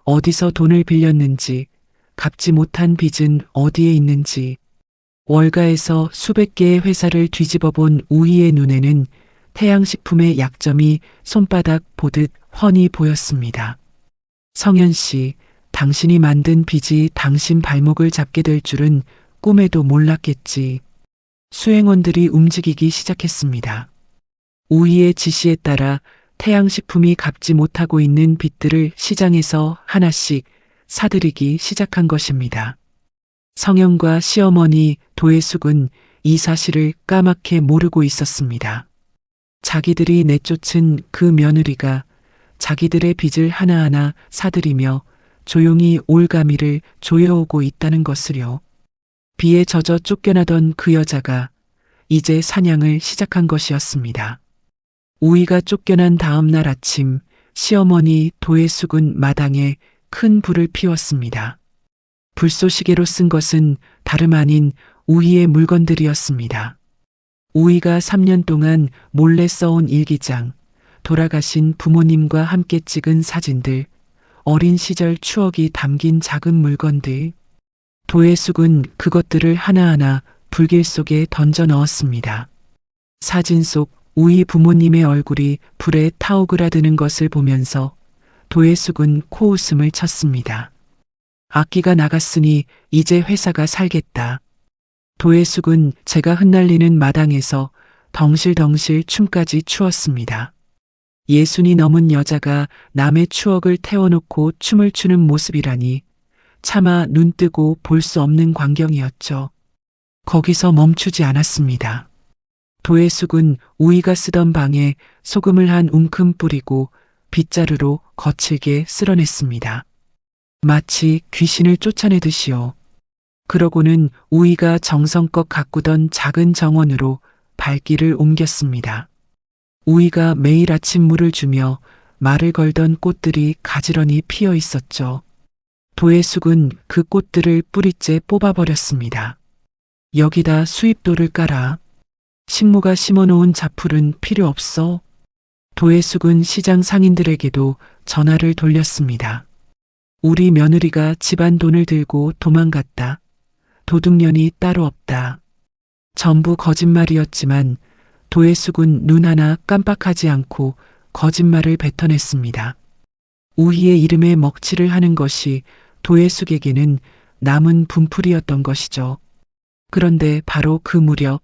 어디서 돈을 빌렸는지, 갚지 못한 빚은 어디에 있는지. 월가에서 수백 개의 회사를 뒤집어 본 우희의 눈에는 태양식품의 약점이 손바닥 보듯 훤히 보였습니다. 성현 씨, 당신이 만든 빚이 당신 발목을 잡게 될 줄은 꿈에도 몰랐겠지. 수행원들이 움직이기 시작했습니다. 우희의 지시에 따라 태양식품이 갚지 못하고 있는 빚들을 시장에서 하나씩 사들이기 시작한 것입니다. 성현과 시어머니 도혜숙은 이 사실을 까맣게 모르고 있었습니다. 자기들이 내쫓은 그 며느리가 자기들의 빚을 하나하나 사들이며 조용히 올가미를 조여오고 있다는 것을요. 비에 젖어 쫓겨나던 그 여자가 이제 사냥을 시작한 것이었습니다. 우희가 쫓겨난 다음 날 아침 시어머니 도혜숙은 마당에 큰 불을 피웠습니다. 불쏘시개로 쓴 것은 다름 아닌 우희의 물건들이었습니다. 우희가 3년 동안 몰래 써온 일기장, 돌아가신 부모님과 함께 찍은 사진들, 어린 시절 추억이 담긴 작은 물건들. 도혜숙은 그것들을 하나하나 불길 속에 던져 넣었습니다. 사진 속 우희 부모님의 얼굴이 불에 타오그라드는 것을 보면서 도혜숙은 코웃음을 쳤습니다. 악기가 나갔으니 이제 회사가 살겠다. 도혜숙은 제가 흩날리는 마당에서 덩실덩실 춤까지 추었습니다. 60이 넘은 여자가 남의 추억을 태워놓고 춤을 추는 모습이라니 차마 눈뜨고 볼 수 없는 광경이었죠. 거기서 멈추지 않았습니다. 도혜숙은 우희가 쓰던 방에 소금을 한 웅큼 뿌리고 빗자루로 거칠게 쓸어냈습니다. 마치 귀신을 쫓아내듯이요. 그러고는 우희가 정성껏 가꾸던 작은 정원으로 발길을 옮겼습니다. 우희가 매일 아침 물을 주며 말을 걸던 꽃들이 가지런히 피어 있었죠. 도혜숙은 그 꽃들을 뿌리째 뽑아버렸습니다. 여기다 수입도를 깔아. 식모가 심어놓은 자풀은 필요 없어. 도혜숙은 시장 상인들에게도 전화를 돌렸습니다. 우리 며느리가 집안 돈을 들고 도망갔다. 도둑년이 따로 없다. 전부 거짓말이었지만 도혜숙은 눈 하나 깜빡하지 않고 거짓말을 뱉어냈습니다. 우희의 이름에 먹칠을 하는 것이 도혜숙에게는 남은 분풀이였던 것이죠. 그런데 바로 그 무렵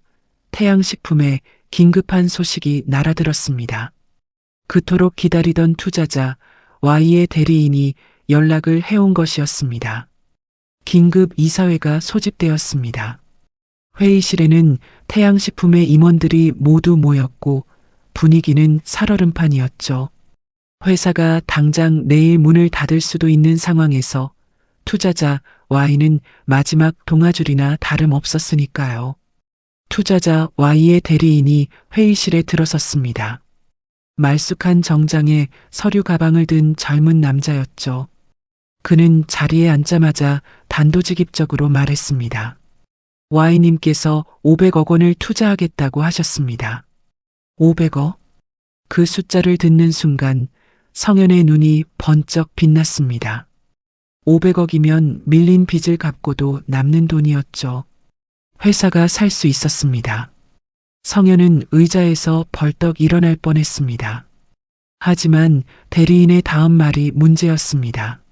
태양식품에 긴급한 소식이 날아들었습니다. 그토록 기다리던 투자자 Y의 대리인이 연락을 해온 것이었습니다. 긴급 이사회가 소집되었습니다. 회의실에는 태양식품의 임원들이 모두 모였고 분위기는 살얼음판이었죠. 회사가 당장 내일 문을 닫을 수도 있는 상황에서 투자자 Y는 마지막 동아줄이나 다름없었으니까요. 투자자 Y의 대리인이 회의실에 들어섰습니다. 말쑥한 정장에 서류 가방을 든 젊은 남자였죠. 그는 자리에 앉자마자 단도직입적으로 말했습니다. Y님께서 500억 원을 투자하겠다고 하셨습니다. 500억? 그 숫자를 듣는 순간 성현의 눈이 번쩍 빛났습니다. 500억이면 밀린 빚을 갚고도 남는 돈이었죠. 회사가 살 수 있었습니다. 성현은 의자에서 벌떡 일어날 뻔했습니다. 하지만 대리인의 다음 말이 문제였습니다.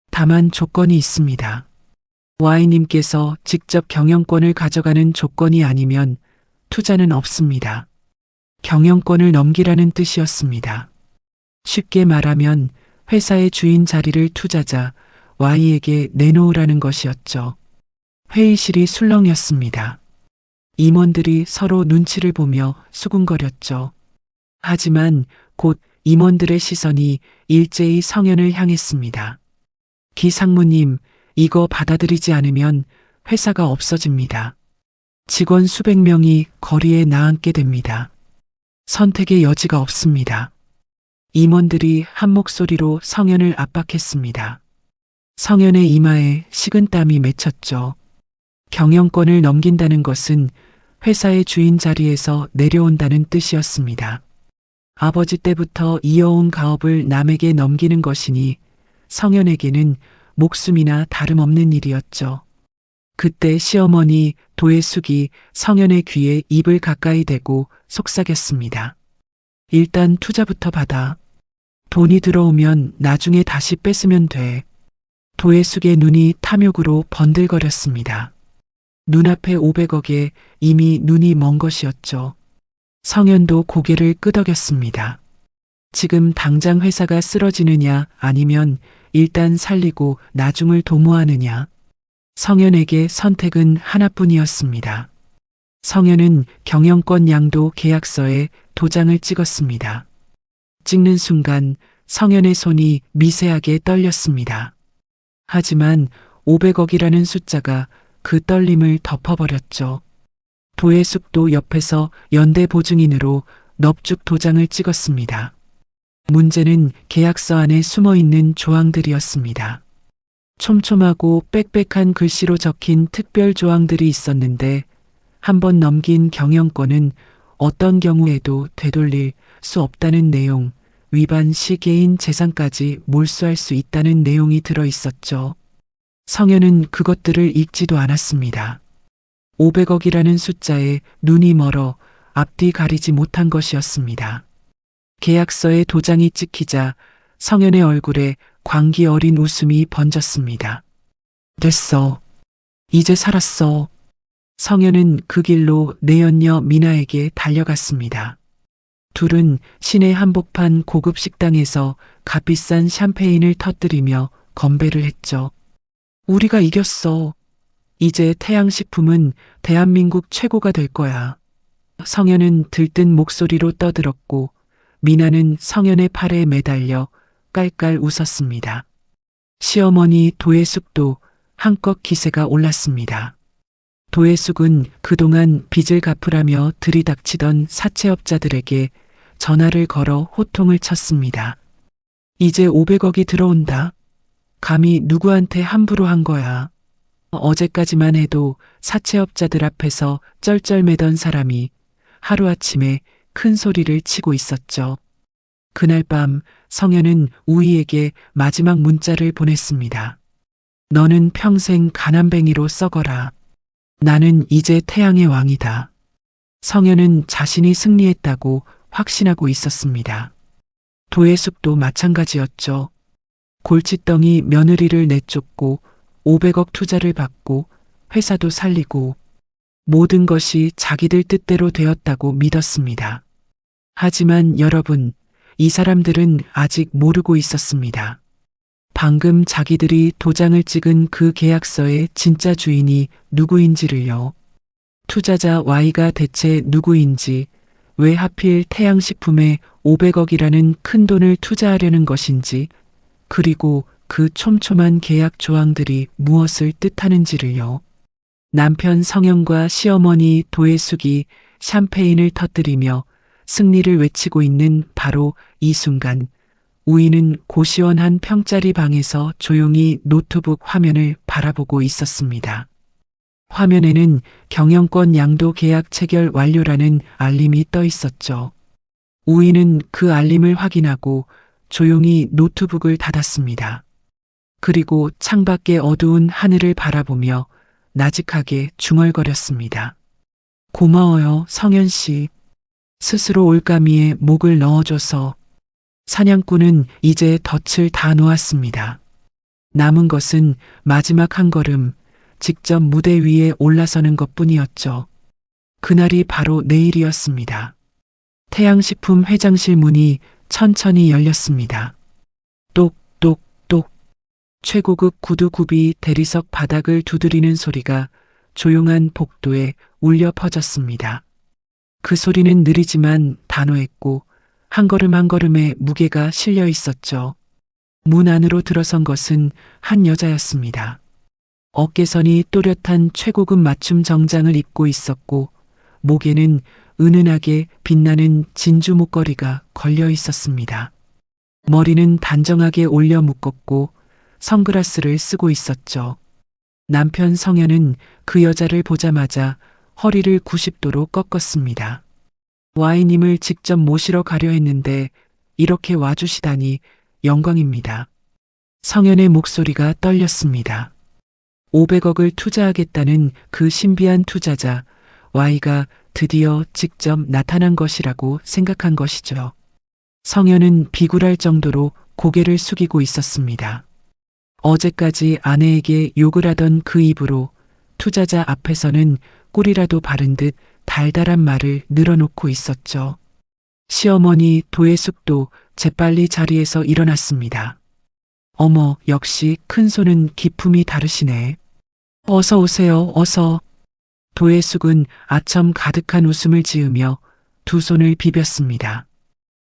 다만 조건이 있습니다. Y님께서 직접 경영권을 가져가는 조건이 아니면 투자는 없습니다. 경영권을 넘기라는 뜻이었습니다. 쉽게 말하면 회사의 주인 자리를 투자자 Y에게 내놓으라는 것이었죠. 회의실이 술렁였습니다. 임원들이 서로 눈치를 보며 수군거렸죠. 하지만 곧 임원들의 시선이 일제히 성현을 향했습니다. 기상무님, 이거 받아들이지 않으면 회사가 없어집니다. 직원 수백 명이 거리에 나앉게 됩니다. 선택의 여지가 없습니다. 임원들이 한 목소리로 성현을 압박했습니다. 성현의 이마에 식은땀이 맺혔죠. 경영권을 넘긴다는 것은 회사의 주인 자리에서 내려온다는 뜻이었습니다. 아버지 때부터 이어온 가업을 남에게 넘기는 것이니 성현에게는 목숨이나 다름없는 일이었죠. 그때 시어머니 도예숙이 성현의 귀에 입을 가까이 대고 속삭였습니다. 일단 투자부터 받아. 돈이 들어오면 나중에 다시 뺏으면 돼. 도예숙의 눈이 탐욕으로 번들거렸습니다. 눈앞에 500억에 이미 눈이 먼 것이었죠. 성현도 고개를 끄덕였습니다. 지금 당장 회사가 쓰러지느냐 아니면 일단 살리고 나중을 도모하느냐. 성현에게 선택은 하나뿐이었습니다. 성현은 경영권 양도 계약서에 도장을 찍었습니다. 찍는 순간 성현의 손이 미세하게 떨렸습니다. 하지만 500억이라는 숫자가 그 떨림을 덮어버렸죠. 도예숙도 옆에서 연대보증인으로 넙죽 도장을 찍었습니다. 문제는 계약서 안에 숨어있는 조항들이었습니다. 촘촘하고 빽빽한 글씨로 적힌 특별 조항들이 있었는데 한번 넘긴 경영권은 어떤 경우에도 되돌릴 수 없다는 내용, 위반 시 개인 재산까지 몰수할 수 있다는 내용이 들어 있었죠. 성현은 그것들을 읽지도 않았습니다. 500억이라는 숫자에 눈이 멀어 앞뒤 가리지 못한 것이었습니다. 계약서에 도장이 찍히자 성현의 얼굴에 광기 어린 웃음이 번졌습니다. 됐어. 이제 살았어. 성현은 그 길로 내연녀 미나에게 달려갔습니다. 둘은 시내 한복판 고급 식당에서 값비싼 샴페인을 터뜨리며 건배를 했죠. 우리가 이겼어. 이제 태양식품은 대한민국 최고가 될 거야. 성현은 들뜬 목소리로 떠들었고 미나는 성현의 팔에 매달려 깔깔 웃었습니다. 시어머니 도예숙도 한껏 기세가 올랐습니다. 도예숙은 그동안 빚을 갚으라며 들이닥치던 사채업자들에게 전화를 걸어 호통을 쳤습니다. 이제 500억이 들어온다. 감히 누구한테 함부로 한 거야. 어제까지만 해도 사채업자들 앞에서 쩔쩔매던 사람이 하루아침에 큰 소리를 치고 있었죠. 그날 밤 성현은 우희에게 마지막 문자를 보냈습니다. 너는 평생 가난뱅이로 썩어라. 나는 이제 태양의 왕이다. 성현은 자신이 승리했다고 확신하고 있었습니다. 도예숙도 마찬가지였죠. 골칫덩이 며느리를 내쫓고 500억 투자를 받고 회사도 살리고 모든 것이 자기들 뜻대로 되었다고 믿었습니다. 하지만 여러분, 이 사람들은 아직 모르고 있었습니다. 방금 자기들이 도장을 찍은 그 계약서의 진짜 주인이 누구인지를요. 투자자 Y가 대체 누구인지, 왜 하필 태양식품에 500억이라는 큰 돈을 투자하려는 것인지, 그리고 그 촘촘한 계약 조항들이 무엇을 뜻하는지를요. 남편 성현과 시어머니 도예숙이 샴페인을 터뜨리며 승리를 외치고 있는 바로 이 순간 우희는 고시원한 평짜리 방에서 조용히 노트북 화면을 바라보고 있었습니다. 화면에는 경영권 양도 계약 체결 완료라는 알림이 떠 있었죠. 우희는 그 알림을 확인하고 조용히 노트북을 닫았습니다. 그리고 창밖의 어두운 하늘을 바라보며 나직하게 중얼거렸습니다. 고마워요, 성현 씨. 스스로 올가미에 목을 넣어줘서. 사냥꾼은 이제 덫을 다 놓았습니다. 남은 것은 마지막 한 걸음, 직접 무대 위에 올라서는 것뿐이었죠. 그날이 바로 내일이었습니다. 태양식품 회장실 문이 천천히 열렸습니다. 똑똑똑. 최고급 구두굽이 대리석 바닥을 두드리는 소리가 조용한 복도에 울려 퍼졌습니다. 그 소리는 느리지만 단호했고 한 걸음 한 걸음에 무게가 실려 있었죠. 문 안으로 들어선 것은 한 여자였습니다. 어깨선이 또렷한 최고급 맞춤 정장을 입고 있었고 목에는 은은하게 빛나는 진주 목걸이가 걸려 있었습니다. 머리는 단정하게 올려 묶었고 선글라스를 쓰고 있었죠. 남편 성현은 그 여자를 보자마자 허리를 90도로 꺾었습니다. Y님을 직접 모시러 가려 했는데 이렇게 와주시다니 영광입니다. 성현의 목소리가 떨렸습니다. 500억을 투자하겠다는 그 신비한 투자자 Y가 드디어 직접 나타난 것이라고 생각한 것이죠. 성현은 비굴할 정도로 고개를 숙이고 있었습니다. 어제까지 아내에게 욕을 하던 그 입으로 투자자 앞에서는 꿀이라도 바른 듯 달달한 말을 늘어놓고 있었죠. 시어머니 도예숙도 재빨리 자리에서 일어났습니다. 어머, 역시 큰 손은 기품이 다르시네. 어서 오세요, 어서. 도예숙은 아첨 가득한 웃음을 지으며 두 손을 비볐습니다.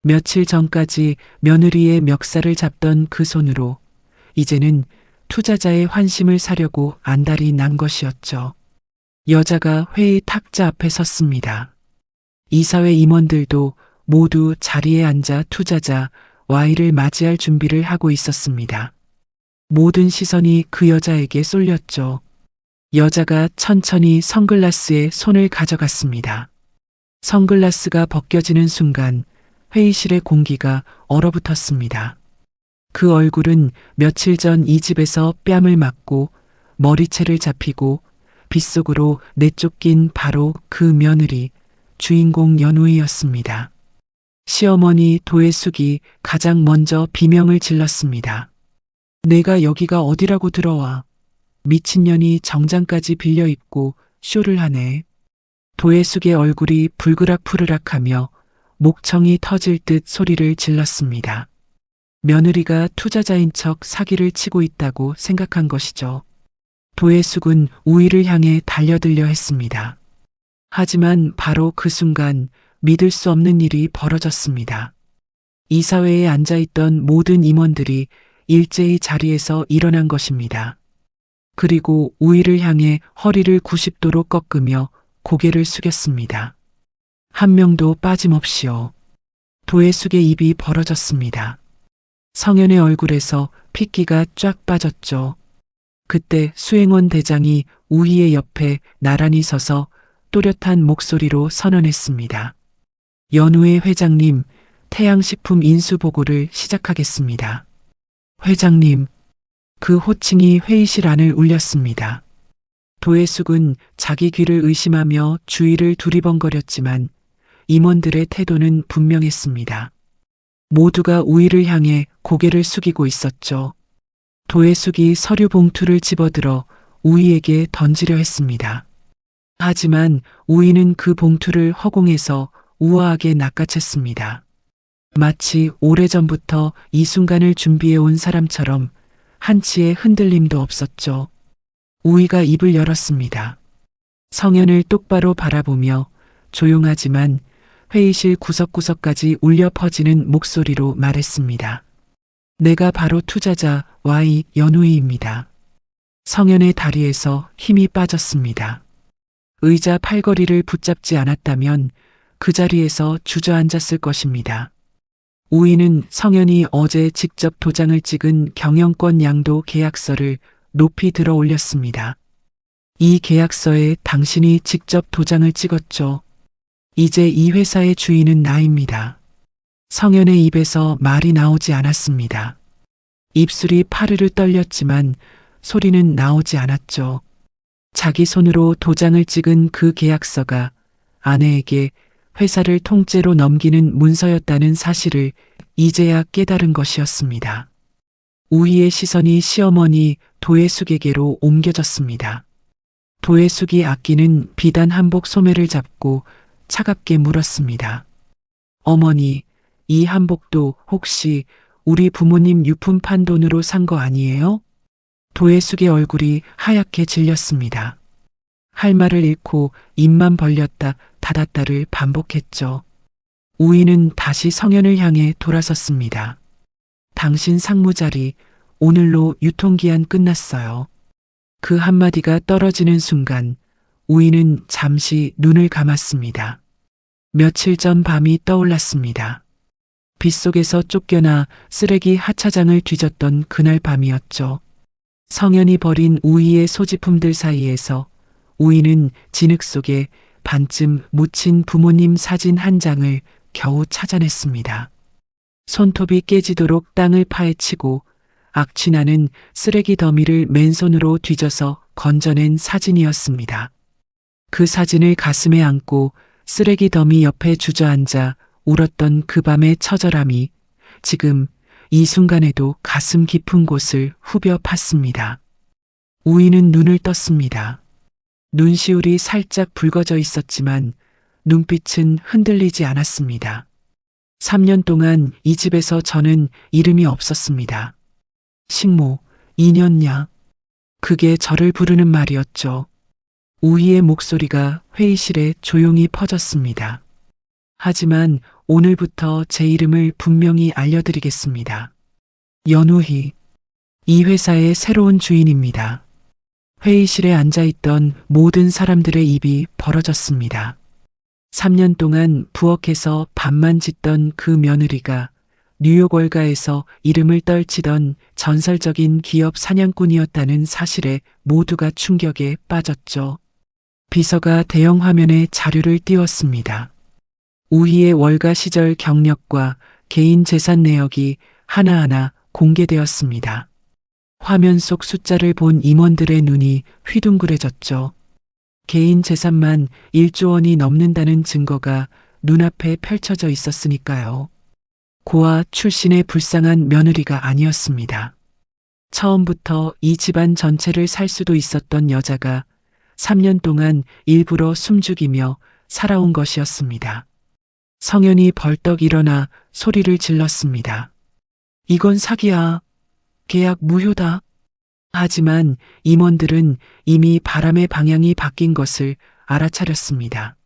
며칠 전까지 며느리의 멱살을 잡던 그 손으로 이제는 투자자의 환심을 사려고 안달이 난 것이었죠. 여자가 회의 탁자 앞에 섰습니다. 이사회 임원들도 모두 자리에 앉아 투자자 Y를 맞이할 준비를 하고 있었습니다. 모든 시선이 그 여자에게 쏠렸죠. 여자가 천천히 선글라스에 손을 가져갔습니다. 선글라스가 벗겨지는 순간 회의실의 공기가 얼어붙었습니다. 그 얼굴은 며칠 전 이 집에서 뺨을 맞고 머리채를 잡히고 빗속으로 내쫓긴 바로 그 며느리, 주인공 연우이였습니다. 시어머니 도예숙이 가장 먼저 비명을 질렀습니다. 내가 여기가 어디라고 들어와. 미친년이 정장까지 빌려 입고 쇼를 하네. 도예숙의 얼굴이 불그락푸르락하며 목청이 터질 듯 소리를 질렀습니다. 며느리가 투자자인 척 사기를 치고 있다고 생각한 것이죠. 도예숙은 우위를 향해 달려들려 했습니다. 하지만 바로 그 순간 믿을 수 없는 일이 벌어졌습니다. 이사회에 앉아있던 모든 임원들이 일제히 자리에서 일어난 것입니다. 그리고 우위를 향해 허리를 90도로 꺾으며 고개를 숙였습니다. 한 명도 빠짐없이요. 도예숙의 입이 벌어졌습니다. 성현의 얼굴에서 핏기가 쫙 빠졌죠. 그때 수행원 대장이 우희의 옆에 나란히 서서 또렷한 목소리로 선언했습니다. 연우회 회장님, 태양식품 인수보고를 시작하겠습니다. 회장님, 그 호칭이 회의실 안을 울렸습니다. 도예숙은 자기 귀를 의심하며 주위를 두리번거렸지만 임원들의 태도는 분명했습니다. 모두가 우위를 향해 고개를 숙이고 있었죠. 도예숙이 서류 봉투를 집어들어 우희에게 던지려 했습니다. 하지만 우희는 그 봉투를 허공에서 우아하게 낚아챘습니다. 마치 오래전부터 이 순간을 준비해온 사람처럼 한치의 흔들림도 없었죠. 우희가 입을 열었습니다. 성현을 똑바로 바라보며 조용하지만 회의실 구석구석까지 울려 퍼지는 목소리로 말했습니다. 내가 바로 투자자 Y 연우희입니다. 성현의 다리에서 힘이 빠졌습니다. 의자 팔걸이를 붙잡지 않았다면 그 자리에서 주저앉았을 것입니다. 우희는 성현이 어제 직접 도장을 찍은 경영권 양도 계약서를 높이 들어 올렸습니다. 이 계약서에 당신이 직접 도장을 찍었죠. 이제 이 회사의 주인은 나입니다. 성현의 입에서 말이 나오지 않았습니다. 입술이 파르르 떨렸지만 소리는 나오지 않았죠. 자기 손으로 도장을 찍은 그 계약서가 아내에게 회사를 통째로 넘기는 문서였다는 사실을 이제야 깨달은 것이었습니다. 우희의 시선이 시어머니 도예숙에게로 옮겨졌습니다. 도예숙이 아끼는 비단 한복 소매를 잡고 차갑게 물었습니다. 어머니, 이 한복도 혹시 우리 부모님 유품 판 돈으로 산 거 아니에요? 도예숙의 얼굴이 하얗게 질렸습니다. 할 말을 잃고 입만 벌렸다 닫았다를 반복했죠. 우희는 다시 성현을 향해 돌아섰습니다. 당신 상무자리 오늘로 유통기한 끝났어요. 그 한마디가 떨어지는 순간 우희는 잠시 눈을 감았습니다. 며칠 전 밤이 떠올랐습니다. 빗속에서 쫓겨나 쓰레기 하차장을 뒤졌던 그날 밤이었죠. 성현이 버린 우희의 소지품들 사이에서 우희는 진흙 속에 반쯤 묻힌 부모님 사진 한 장을 겨우 찾아냈습니다. 손톱이 깨지도록 땅을 파헤치고 악취나는 쓰레기 더미를 맨손으로 뒤져서 건져낸 사진이었습니다. 그 사진을 가슴에 안고 쓰레기 더미 옆에 주저앉아 울었던 그 밤의 처절함이 지금 이 순간에도 가슴 깊은 곳을 후벼 팠습니다. 우희는 눈을 떴습니다. 눈시울이 살짝 붉어져 있었지만 눈빛은 흔들리지 않았습니다. 3년 동안 이 집에서 저는 이름이 없었습니다. 식모, 인연냐. 그게 저를 부르는 말이었죠. 우희의 목소리가 회의실에 조용히 퍼졌습니다. 하지만 오늘부터 제 이름을 분명히 알려드리겠습니다. 연우희. 이 회사의 새로운 주인입니다. 회의실에 앉아있던 모든 사람들의 입이 벌어졌습니다. 3년 동안 부엌에서 밥만 짓던 그 며느리가 뉴욕 월가에서 이름을 떨치던 전설적인 기업 사냥꾼이었다는 사실에 모두가 충격에 빠졌죠. 비서가 대형 화면에 자료를 띄웠습니다. 우희의 월가 시절 경력과 개인 재산 내역이 하나하나 공개되었습니다. 화면 속 숫자를 본 임원들의 눈이 휘둥그레졌죠. 개인 재산만 1조 원이 넘는다는 증거가 눈앞에 펼쳐져 있었으니까요. 고아 출신의 불쌍한 며느리가 아니었습니다. 처음부터 이 집안 전체를 살 수도 있었던 여자가 3년 동안 일부러 숨죽이며 살아온 것이었습니다. 성현이 벌떡 일어나 소리를 질렀습니다. 이건 사기야. 계약 무효다. 하지만 임원들은 이미 바람의 방향이 바뀐 것을 알아차렸습니다.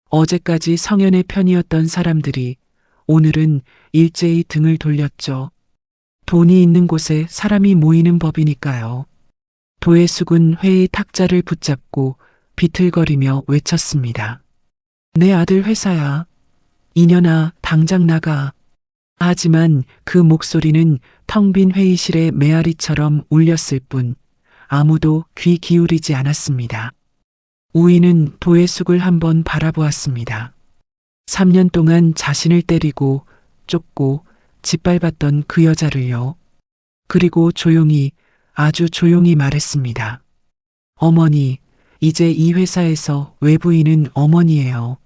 어제까지 성현의 편이었던 사람들이 오늘은 일제히 등을 돌렸죠. 돈이 있는 곳에 사람이 모이는 법이니까요. 도혜숙은 회의 탁자를 붙잡고 비틀거리며 외쳤습니다. 내 아들 회사야. 이년아, 당장 나가. 하지만 그 목소리는 텅 빈 회의실의 메아리처럼 울렸을 뿐 아무도 귀 기울이지 않았습니다. 우희는 도혜숙을 한번 바라보았습니다. 3년 동안 자신을 때리고 쫓고 짓밟았던 그 여자를요. 그리고 조용히, 아주 조용히 말했습니다. 어머니, 이제 이 회사에서 외부인은 어머니예요.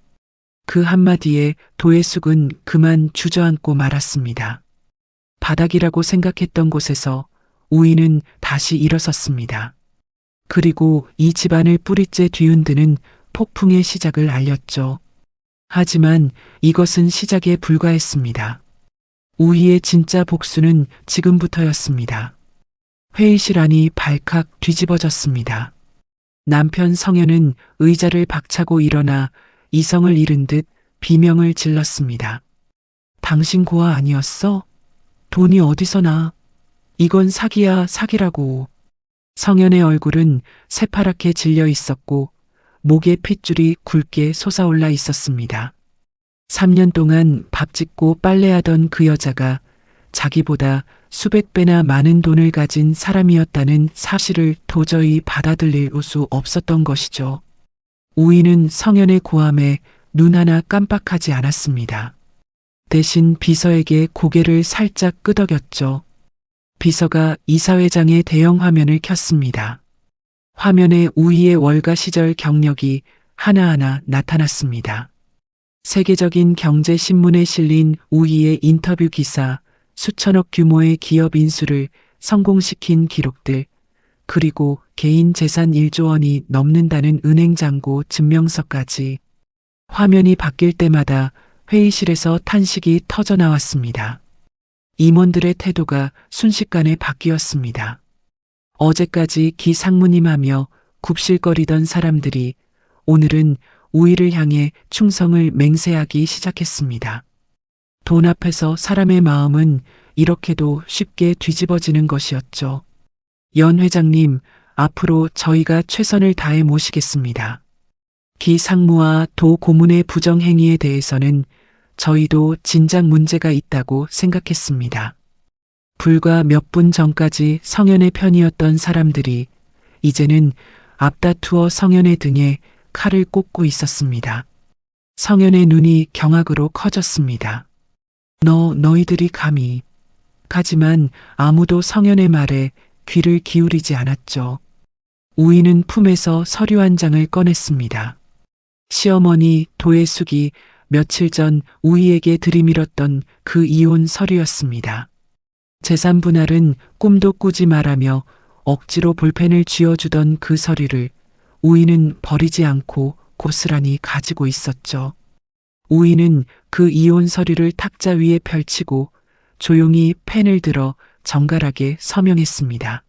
그 한마디에 도혜숙은 그만 주저앉고 말았습니다. 바닥이라고 생각했던 곳에서 우희는 다시 일어섰습니다. 그리고 이 집안을 뿌리째 뒤흔드는 폭풍의 시작을 알렸죠. 하지만 이것은 시작에 불과했습니다. 우희의 진짜 복수는 지금부터였습니다. 회의실 안이 발칵 뒤집어졌습니다. 남편 성현은 의자를 박차고 일어나 이성을 잃은 듯 비명을 질렀습니다. 당신 고아 아니었어? 돈이 어디서 나? 이건 사기야, 사기라고. 성현의 얼굴은 새파랗게 질려 있었고 목에 핏줄이 굵게 솟아올라 있었습니다. 3년 동안 밥 짓고 빨래하던 그 여자가 자기보다 수백 배나 많은 돈을 가진 사람이었다는 사실을 도저히 받아들일 수 없었던 것이죠. 우희는 성현의 고함에 눈 하나 깜빡하지 않았습니다. 대신 비서에게 고개를 살짝 끄덕였죠. 비서가 이사회장의 대형 화면을 켰습니다. 화면에 우희의 월가 시절 경력이 하나하나 나타났습니다. 세계적인 경제신문에 실린 우희의 인터뷰 기사, 수천억 규모의 기업 인수를 성공시킨 기록들, 그리고 개인 재산 1조 원이 넘는다는 은행 잔고 증명서까지. 화면이 바뀔 때마다 회의실에서 탄식이 터져나왔습니다. 임원들의 태도가 순식간에 바뀌었습니다. 어제까지 기상무님하며 굽실거리던 사람들이 오늘은 우희를 향해 충성을 맹세하기 시작했습니다. 돈 앞에서 사람의 마음은 이렇게도 쉽게 뒤집어지는 것이었죠. 연 회장님, 앞으로 저희가 최선을 다해 모시겠습니다. 기 상무와 도 고문의 부정행위에 대해서는 저희도 진작 문제가 있다고 생각했습니다. 불과 몇 분 전까지 성현의 편이었던 사람들이 이제는 앞다투어 성현의 등에 칼을 꽂고 있었습니다. 성현의 눈이 경악으로 커졌습니다. 너희들이 감히 하지만 아무도 성현의 말에 귀를 기울이지 않았죠. 우희는 품에서 서류 한 장을 꺼냈습니다. 시어머니 도예숙이 며칠 전 우희에게 들이밀었던 그 이혼 서류였습니다. 재산 분할은 꿈도 꾸지 말라며 억지로 볼펜을 쥐어주던 그 서류를 우희는 버리지 않고 고스란히 가지고 있었죠. 우희는 그 이혼 서류를 탁자 위에 펼치고 조용히 펜을 들어 정갈하게 서명했습니다.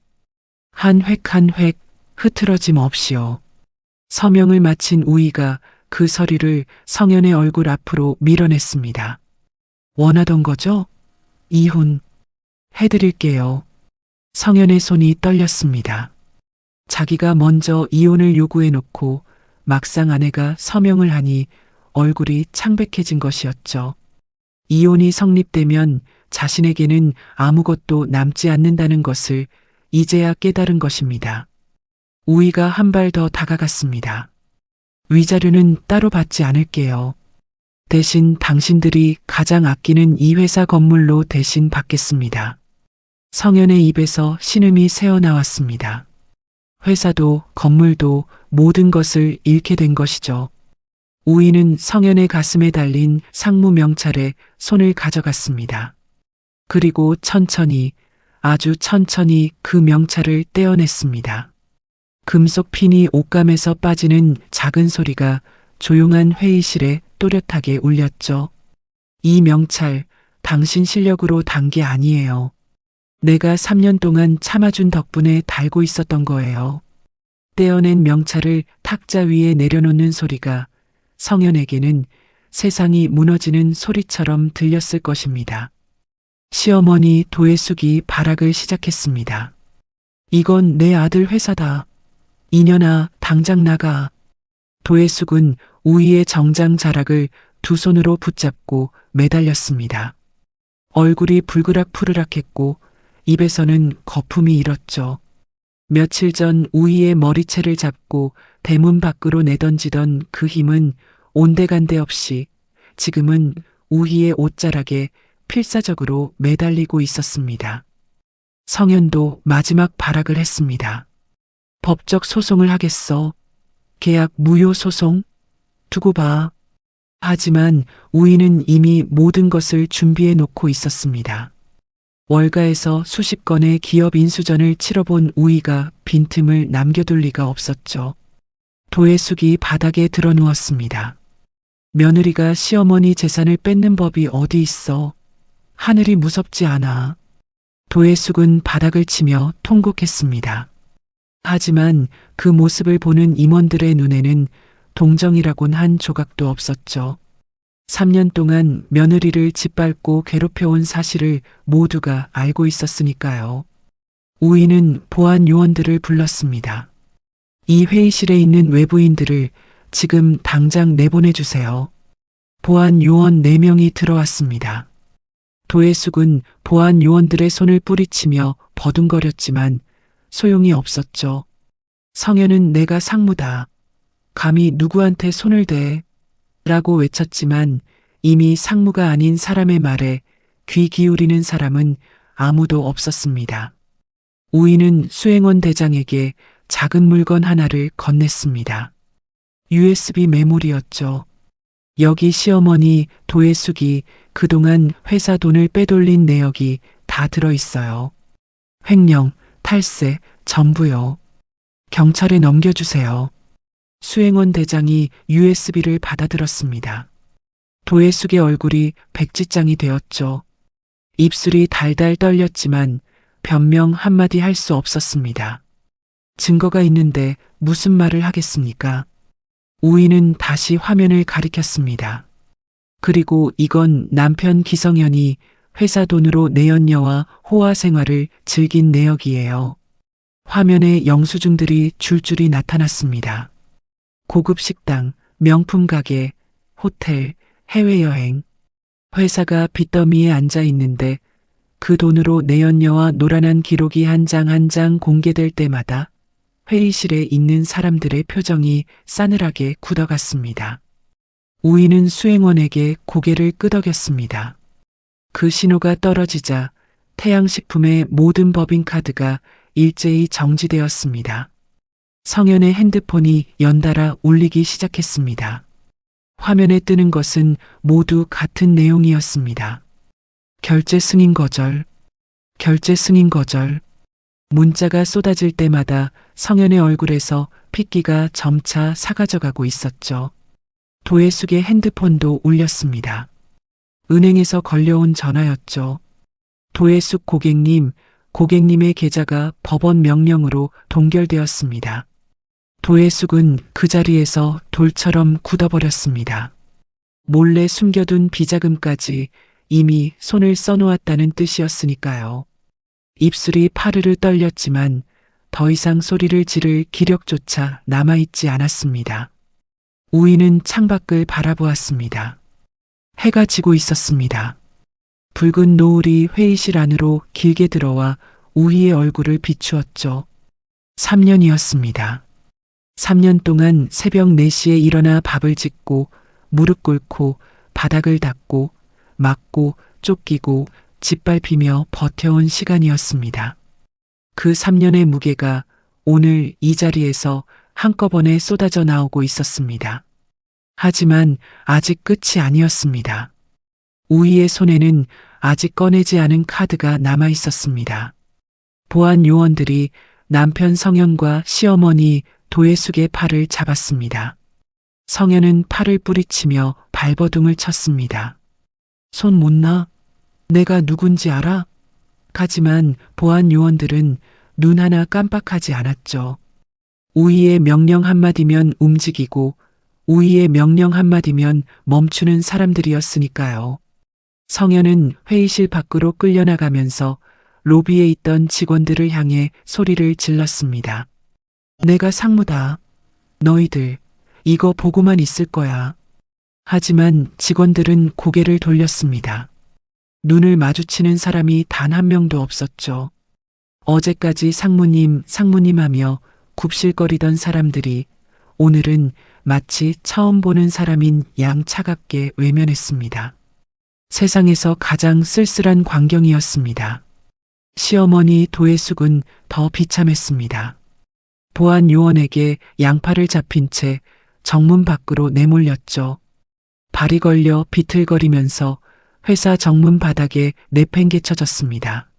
한 획 한 획 흐트러짐 없이요. 서명을 마친 우희가 그 서류를 성현의 얼굴 앞으로 밀어냈습니다. 원하던 거죠? 이혼 해드릴게요. 성현의 손이 떨렸습니다. 자기가 먼저 이혼을 요구해놓고 막상 아내가 서명을 하니 얼굴이 창백해진 것이었죠. 이혼이 성립되면 자신에게는 아무것도 남지 않는다는 것을 이제야 깨달은 것입니다. 우희가 한 발 더 다가갔습니다. 위자료는 따로 받지 않을게요. 대신 당신들이 가장 아끼는 이 회사 건물로 대신 받겠습니다. 성현의 입에서 신음이 새어나왔습니다. 회사도 건물도 모든 것을 잃게 된 것이죠. 우희는 성현의 가슴에 달린 상무 명찰에 손을 가져갔습니다. 그리고 천천히, 아주 천천히 그 명찰을 떼어냈습니다. 금속 핀이 옷감에서 빠지는 작은 소리가 조용한 회의실에 또렷하게 울렸죠. 이 명찰, 당신 실력으로 단 게 아니에요. 내가 3년 동안 참아준 덕분에 달고 있었던 거예요. 떼어낸 명찰을 탁자 위에 내려놓는 소리가 성현에게는 세상이 무너지는 소리처럼 들렸을 것입니다. 시어머니 도예숙이 발악을 시작했습니다. 이건 내 아들 회사다. 이년아, 당장 나가. 도예숙은 우희의 정장 자락을 두 손으로 붙잡고 매달렸습니다. 얼굴이 불그락푸르락했고 입에서는 거품이 일었죠. 며칠 전 우희의 머리채를 잡고 대문 밖으로 내던지던 그 힘은 온데간데 없이 지금은 우희의 옷자락에 필사적으로 매달리고 있었습니다. 성현도 마지막 발악을 했습니다. 법적 소송을 하겠어. 계약 무효 소송? 두고 봐. 하지만 우희는 이미 모든 것을 준비해 놓고 있었습니다. 월가에서 수십 건의 기업 인수전을 치러본 우희가 빈틈을 남겨둘 리가 없었죠. 도예숙이 바닥에 드러누웠습니다. 며느리가 시어머니 재산을 뺏는 법이 어디 있어. 하늘이 무섭지 않아. 도예숙은 바닥을 치며 통곡했습니다. 하지만 그 모습을 보는 임원들의 눈에는 동정이라곤 한 조각도 없었죠. 3년 동안 며느리를 짓밟고 괴롭혀온 사실을 모두가 알고 있었으니까요. 우희는 보안 요원들을 불렀습니다. 이 회의실에 있는 외부인들을 지금 당장 내보내주세요. 보안 요원 4명이 들어왔습니다. 도예숙은 보안 요원들의 손을 뿌리치며 버둥거렸지만 소용이 없었죠. 성현은 내가 상무다. 감히 누구한테 손을 대? 라고 외쳤지만 이미 상무가 아닌 사람의 말에 귀 기울이는 사람은 아무도 없었습니다. 우희는 수행원 대장에게 작은 물건 하나를 건넸습니다. USB 메모리였죠. 여기 시어머니 도예숙이 그동안 회사 돈을 빼돌린 내역이 다 들어있어요. 횡령, 탈세, 전부요. 경찰에 넘겨주세요. 수행원 대장이 USB를 받아들었습니다. 도예숙의 얼굴이 백지장이 되었죠. 입술이 달달 떨렸지만 변명 한마디 할 수 없었습니다. 증거가 있는데 무슨 말을 하겠습니까? 우희는 다시 화면을 가리켰습니다. 그리고 이건 남편 기성현이 회사 돈으로 내연녀와 호화 생활을 즐긴 내역이에요. 화면에 영수증들이 줄줄이 나타났습니다. 고급 식당, 명품 가게, 호텔, 해외여행. 회사가 빚더미에 앉아 있는데 그 돈으로 내연녀와 노란한 기록이 한 장 한 장 공개될 때마다 회의실에 있는 사람들의 표정이 싸늘하게 굳어갔습니다. 우희는 수행원에게 고개를 끄덕였습니다. 그 신호가 떨어지자 태양식품의 모든 법인카드가 일제히 정지되었습니다. 성현의 핸드폰이 연달아 울리기 시작했습니다. 화면에 뜨는 것은 모두 같은 내용이었습니다. 결제 승인 거절, 결제 승인 거절. 문자가 쏟아질 때마다 성현의 얼굴에서 핏기가 점차 사라져가고 있었죠. 도혜숙의 핸드폰도 울렸습니다. 은행에서 걸려온 전화였죠. 도혜숙 고객님, 고객님의 계좌가 법원 명령으로 동결되었습니다. 도혜숙은 그 자리에서 돌처럼 굳어버렸습니다. 몰래 숨겨둔 비자금까지 이미 손을 써놓았다는 뜻이었으니까요. 입술이 파르르 떨렸지만 더 이상 소리를 지를 기력조차 남아있지 않았습니다. 우희는 창밖을 바라보았습니다. 해가 지고 있었습니다. 붉은 노을이 회의실 안으로 길게 들어와 우희의 얼굴을 비추었죠. 3년이었습니다. 3년 동안 새벽 4시에 일어나 밥을 짓고 무릎 꿇고 바닥을 닦고 맞고 쫓기고 짓밟히며 버텨온 시간이었습니다. 그 3년의 무게가 오늘 이 자리에서 한꺼번에 쏟아져 나오고 있었습니다. 하지만 아직 끝이 아니었습니다. 우희의 손에는 아직 꺼내지 않은 카드가 남아 있었습니다. 보안 요원들이 남편 성현과 시어머니 도혜숙의 팔을 잡았습니다. 성현은 팔을 뿌리치며 발버둥을 쳤습니다. 손 못 놔? 내가 누군지 알아? 하지만 보안 요원들은 눈 하나 깜빡하지 않았죠. 우희의 명령 한마디면 움직이고 우희의 명령 한마디면 멈추는 사람들이었으니까요. 성현은 회의실 밖으로 끌려나가면서 로비에 있던 직원들을 향해 소리를 질렀습니다. 내가 상무다. 너희들 이거 보고만 있을 거야. 하지만 직원들은 고개를 돌렸습니다. 눈을 마주치는 사람이 단 한 명도 없었죠. 어제까지 상무님 하며 굽실거리던 사람들이 오늘은 마치 처음 보는 사람인 양 차갑게 외면했습니다. 세상에서 가장 쓸쓸한 광경이었습니다. 시어머니 도혜숙은 더 비참했습니다. 보안 요원에게 양팔을 잡힌 채 정문 밖으로 내몰렸죠. 발이 걸려 비틀거리면서 회사 정문 바닥에 내팽개쳐졌습니다.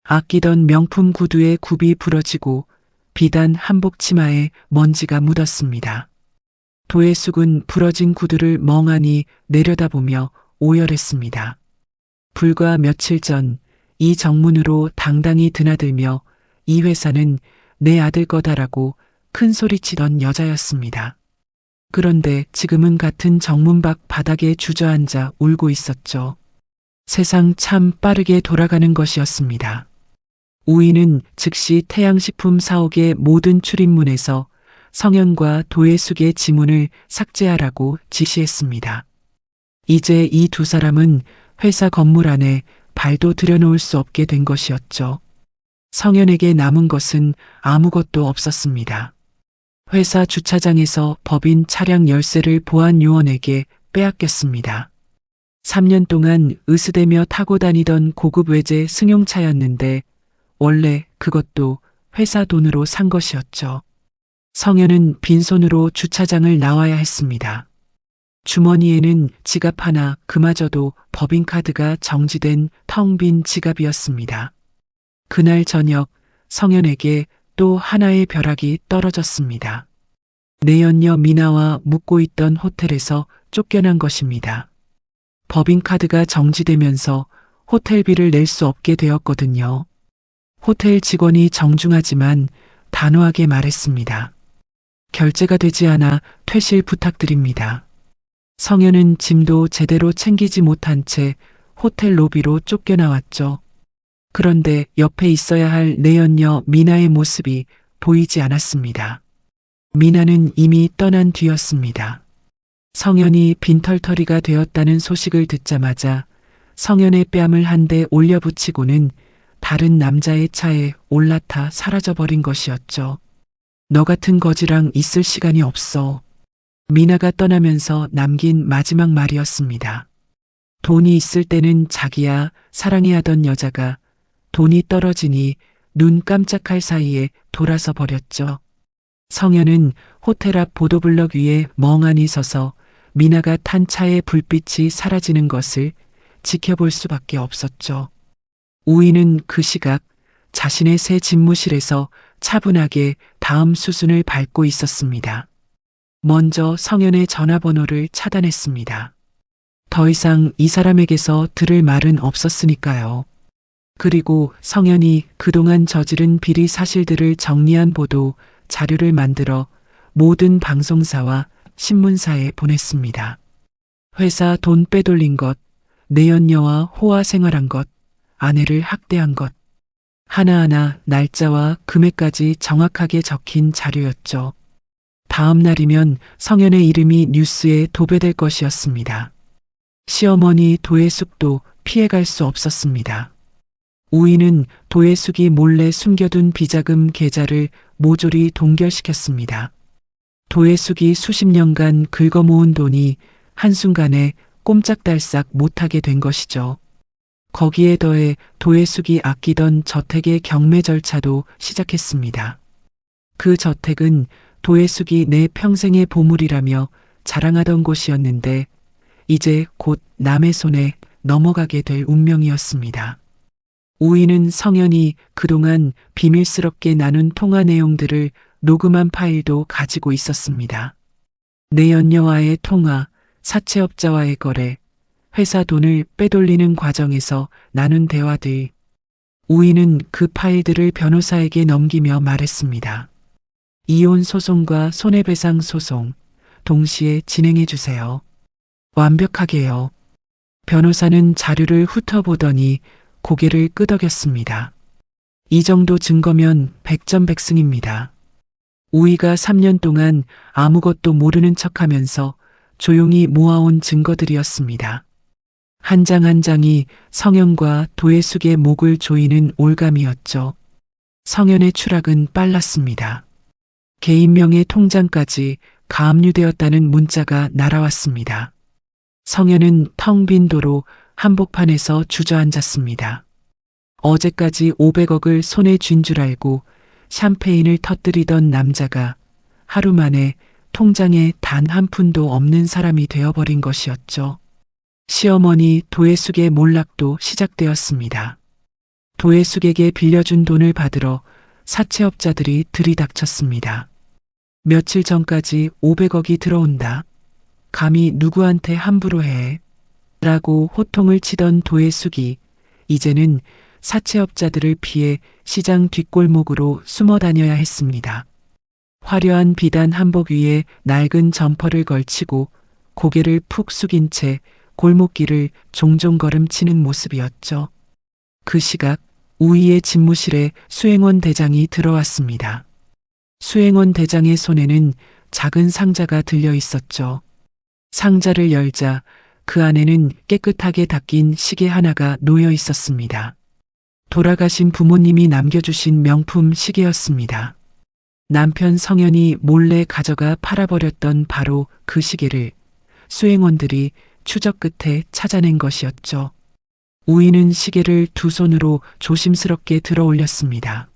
아끼던 명품 구두의 굽이 부러지고 비단 한복 치마에 먼지가 묻었습니다. 도혜숙은 부러진 구두를 멍하니 내려다보며 오열했습니다. 불과 며칠 전 이 정문으로 당당히 드나들며 이 회사는 내 아들 거다라고 큰 소리치던 여자였습니다. 그런데 지금은 같은 정문 밖 바닥에 주저앉아 울고 있었죠. 세상 참 빠르게 돌아가는 것이었습니다. 우희는 즉시 태양식품 사옥의 모든 출입문에서 성현과 도혜숙의 지문을 삭제하라고 지시했습니다. 이제 이 두 사람은 회사 건물 안에 발도 들여놓을 수 없게 된 것이었죠. 성현에게 남은 것은 아무것도 없었습니다. 회사 주차장에서 법인 차량 열쇠를 보안 요원에게 빼앗겼습니다. 3년 동안 으스대며 타고 다니던 고급 외제 승용차였는데 원래 그것도 회사 돈으로 산 것이었죠. 성현은 빈손으로 주차장을 나와야 했습니다. 주머니에는 지갑 하나, 그마저도 법인카드가 정지된 텅 빈 지갑이었습니다. 그날 저녁 성현에게 또 하나의 벼락이 떨어졌습니다. 내연녀 미나와 묵고 있던 호텔에서 쫓겨난 것입니다. 법인카드가 정지되면서 호텔비를 낼 수 없게 되었거든요. 호텔 직원이 정중하지만 단호하게 말했습니다. 결제가 되지 않아 퇴실 부탁드립니다. 성현은 짐도 제대로 챙기지 못한 채 호텔 로비로 쫓겨나왔죠. 그런데 옆에 있어야 할 내연녀 미나의 모습이 보이지 않았습니다. 미나는 이미 떠난 뒤였습니다. 성현이 빈털터리가 되었다는 소식을 듣자마자 성현의 뺨을 한 대 올려붙이고는 다른 남자의 차에 올라타 사라져버린 것이었죠. 너 같은 거지랑 있을 시간이 없어. 미나가 떠나면서 남긴 마지막 말이었습니다. 돈이 있을 때는 자기야 사랑해 하던 여자가 돈이 떨어지니 눈 깜짝할 사이에 돌아서 버렸죠. 성현은 호텔 앞 보도블럭 위에 멍하니 서서 미나가 탄 차의 불빛이 사라지는 것을 지켜볼 수밖에 없었죠. 우희는 그 시각 자신의 새 집무실에서 차분하게 다음 수순을 밟고 있었습니다. 먼저 성현의 전화번호를 차단했습니다. 더 이상 이 사람에게서 들을 말은 없었으니까요. 그리고 성현이 그동안 저지른 비리 사실들을 정리한 보도 자료를 만들어 모든 방송사와 신문사에 보냈습니다. 회사 돈 빼돌린 것, 내연녀와 호화 생활한 것, 아내를 학대한 것, 하나하나 날짜와 금액까지 정확하게 적힌 자료였죠. 다음 날이면 성현의 이름이 뉴스에 도배될 것이었습니다. 시어머니 도혜숙도 피해갈 수 없었습니다. 우희는 도혜숙이 몰래 숨겨둔 비자금 계좌를 모조리 동결시켰습니다. 도혜숙이 수십 년간 긁어모은 돈이 한순간에 꼼짝달싹 못하게 된 것이죠. 거기에 더해 도혜숙이 아끼던 저택의 경매 절차도 시작했습니다. 그 저택은 도혜숙이 내 평생의 보물이라며 자랑하던 곳이었는데 이제 곧 남의 손에 넘어가게 될 운명이었습니다. 우희는 성현이 그동안 비밀스럽게 나눈 통화 내용들을 녹음한 파일도 가지고 있었습니다. 내연녀와의 통화, 사채업자와의 거래, 회사 돈을 빼돌리는 과정에서 나눈 대화들. 우희는 그 파일들을 변호사에게 넘기며 말했습니다. 이혼 소송과 손해배상 소송 동시에 진행해 주세요. 완벽하게요. 변호사는 자료를 훑어보더니 고개를 끄덕였습니다. 이 정도 증거면 백전백승입니다. 우희가 3년 동안 아무것도 모르는 척하면서 조용히 모아온 증거들이었습니다. 한 장 한 장이 성현과 도혜숙의 목을 조이는 올감이었죠. 성현의 추락은 빨랐습니다. 개인명의 통장까지 가압류되었다는 문자가 날아왔습니다. 성현은 텅 빈 도로 한복판에서 주저앉았습니다. 어제까지 500억을 손에 쥔 줄 알고 샴페인을 터뜨리던 남자가 하루 만에 통장에 단 한 푼도 없는 사람이 되어버린 것이었죠. 시어머니 도혜숙의 몰락도 시작되었습니다. 도혜숙에게 빌려준 돈을 받으러 사채업자들이 들이닥쳤습니다. 며칠 전까지 500억이 들어온다. 감히 누구한테 함부로 해. 라고 호통을 치던 도혜숙이 이제는 사채업자들을 피해 시장 뒷골목으로 숨어 다녀야 했습니다. 화려한 비단 한복 위에 낡은 점퍼를 걸치고 고개를 푹 숙인 채 골목길을 종종 걸음치는 모습이었죠. 그 시각 우희의 집무실에 수행원 대장이 들어왔습니다. 수행원 대장의 손에는 작은 상자가 들려 있었죠. 상자를 열자 그 안에는 깨끗하게 닦인 시계 하나가 놓여 있었습니다. 돌아가신 부모님이 남겨주신 명품 시계였습니다. 남편 성현이 몰래 가져가 팔아버렸던 바로 그 시계를 수행원들이 추적 끝에 찾아낸 것이었죠. 우희는 시계를 두 손으로 조심스럽게 들어 올렸습니다.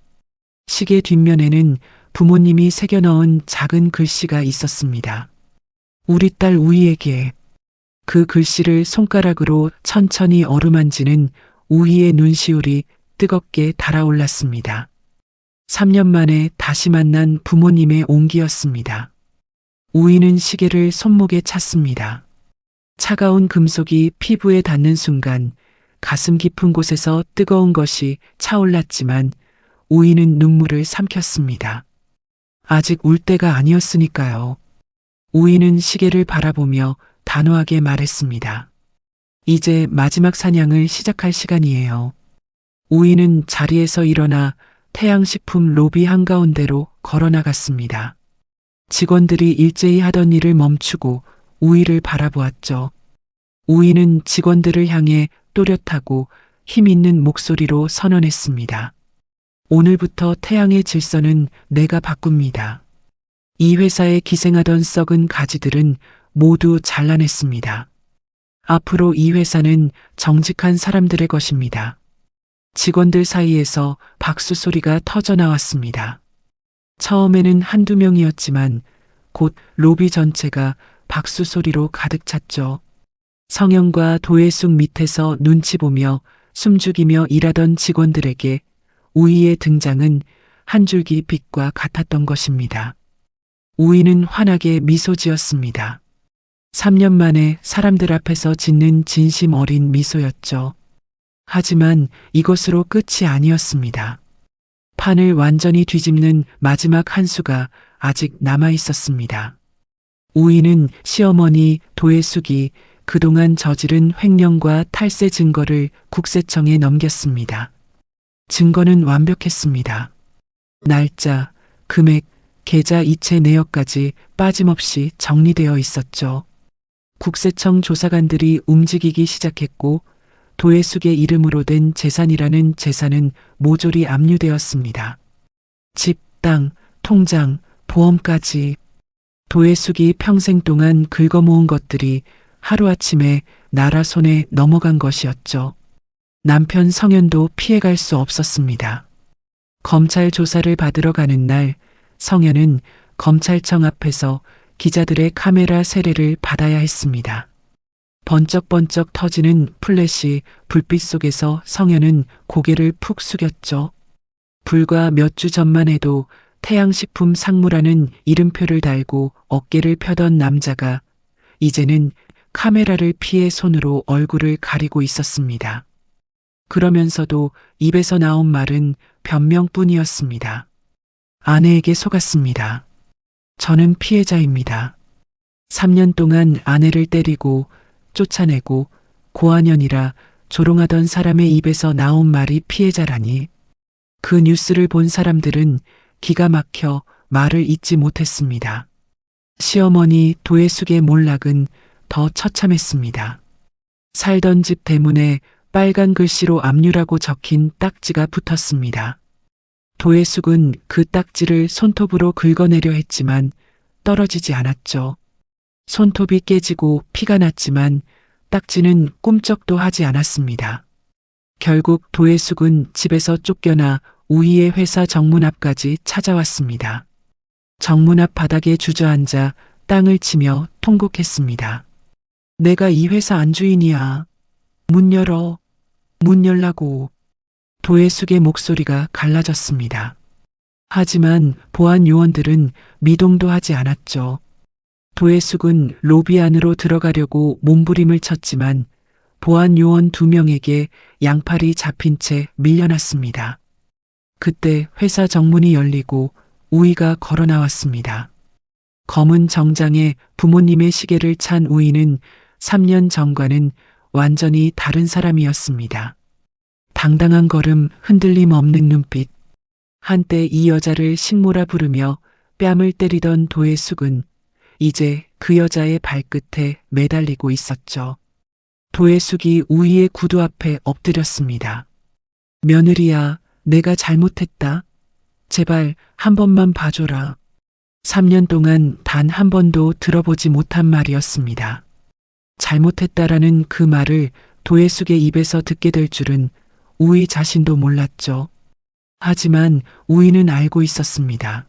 시계 뒷면에는 부모님이 새겨 넣은 작은 글씨가 있었습니다. 우리 딸 우희에게. 그 글씨를 손가락으로 천천히 어루만지는 우희의 눈시울이 뜨겁게 달아올랐습니다. 3년 만에 다시 만난 부모님의 온기였습니다. 우희는 시계를 손목에 찼습니다. 차가운 금속이 피부에 닿는 순간 가슴 깊은 곳에서 뜨거운 것이 차올랐지만 우희는 눈물을 삼켰습니다. 아직 울 때가 아니었으니까요. 우희는 시계를 바라보며 단호하게 말했습니다. 이제 마지막 사냥을 시작할 시간이에요. 우희는 자리에서 일어나 태양식품 로비 한가운데로 걸어나갔습니다. 직원들이 일제히 하던 일을 멈추고 우희를 바라보았죠. 우희는 직원들을 향해 또렷하고 힘 있는 목소리로 선언했습니다. 오늘부터 태양의 질서는 내가 바꿉니다. 이 회사에 기생하던 썩은 가지들은 모두 잘라냈습니다. 앞으로 이 회사는 정직한 사람들의 것입니다. 직원들 사이에서 박수 소리가 터져 나왔습니다. 처음에는 한두 명이었지만 곧 로비 전체가 박수 소리로 가득 찼죠. 성현과 도혜숙 밑에서 눈치 보며 숨죽이며 일하던 직원들에게 우희의 등장은 한 줄기 빛과 같았던 것입니다. 우희는 환하게 미소 지었습니다. 3년 만에 사람들 앞에서 짓는 진심 어린 미소였죠. 하지만 이것으로 끝이 아니었습니다. 판을 완전히 뒤집는 마지막 한 수가 아직 남아 있었습니다. 우희는 시어머니 도혜숙이 그동안 저지른 횡령과 탈세 증거를 국세청에 넘겼습니다. 증거는 완벽했습니다. 날짜, 금액, 계좌 이체 내역까지 빠짐없이 정리되어 있었죠. 국세청 조사관들이 움직이기 시작했고 도혜숙의 이름으로 된 재산이라는 재산은 모조리 압류되었습니다. 집, 땅, 통장, 보험까지. 도혜숙이 평생 동안 긁어모은 것들이 하루아침에 나라 손에 넘어간 것이었죠. 남편 성현도 피해갈 수 없었습니다. 검찰 조사를 받으러 가는 날 성현은 검찰청 앞에서 기자들의 카메라 세례를 받아야 했습니다. 번쩍번쩍 터지는 플래시 불빛 속에서 성현은 고개를 푹 숙였죠. 불과 몇 주 전만 해도 태양식품 상무라는 이름표를 달고 어깨를 펴던 남자가 이제는 카메라를 피해 손으로 얼굴을 가리고 있었습니다. 그러면서도 입에서 나온 말은 변명뿐이었습니다. 아내에게 속았습니다. 저는 피해자입니다. 3년 동안 아내를 때리고 쫓아내고 고아년이라 조롱하던 사람의 입에서 나온 말이 피해자라니. 그 뉴스를 본 사람들은 기가 막혀 말을 잇지 못했습니다. 시어머니 도혜숙의 몰락은 더 처참했습니다. 살던 집 대문에 빨간 글씨로 압류라고 적힌 딱지가 붙었습니다. 도혜숙은 그 딱지를 손톱으로 긁어내려 했지만 떨어지지 않았죠. 손톱이 깨지고 피가 났지만 딱지는 꿈쩍도 하지 않았습니다. 결국 도혜숙은 집에서 쫓겨나 우희의 회사 정문 앞까지 찾아왔습니다. 정문 앞 바닥에 주저앉아 땅을 치며 통곡했습니다. 내가 이 회사 안주인이야. 문 열어. 문 열라고. 도혜숙의 목소리가 갈라졌습니다. 하지만 보안 요원들은 미동도 하지 않았죠. 도혜숙은 로비 안으로 들어가려고 몸부림을 쳤지만 보안 요원 2명에게 양팔이 잡힌 채 밀려났습니다. 그때 회사 정문이 열리고 우희가 걸어 나왔습니다. 검은 정장에 부모님의 시계를 찬 우희는 3년 전과는 완전히 다른 사람이었습니다. 당당한 걸음, 흔들림 없는 눈빛. 한때 이 여자를 식모라 부르며 뺨을 때리던 도혜숙은 이제 그 여자의 발끝에 매달리고 있었죠. 도혜숙이 우희의 구두 앞에 엎드렸습니다. 며느리야, 내가 잘못했다. 제발 한 번만 봐줘라. 3년 동안 단 한 번도 들어보지 못한 말이었습니다. 잘못했다라는 그 말을 도혜숙의 입에서 듣게 될 줄은 우희 자신도 몰랐죠. 하지만 우희는 알고 있었습니다.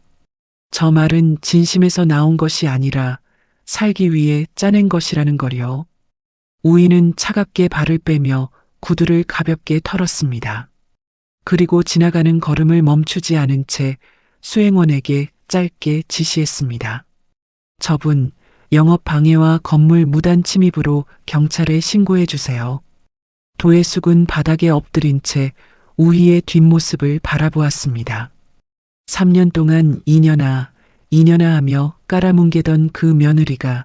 저 말은 진심에서 나온 것이 아니라 살기 위해 짜낸 것이라는 거요. 우희는 차갑게 발을 빼며 구두를 가볍게 털었습니다. 그리고 지나가는 걸음을 멈추지 않은 채 수행원에게 짧게 지시했습니다. 저분, 영업 방해와 건물 무단 침입으로 경찰에 신고해 주세요. 도혜숙은 바닥에 엎드린 채 우희의 뒷모습을 바라보았습니다. 3년 동안 이년아 하며 깔아뭉개던 그 며느리가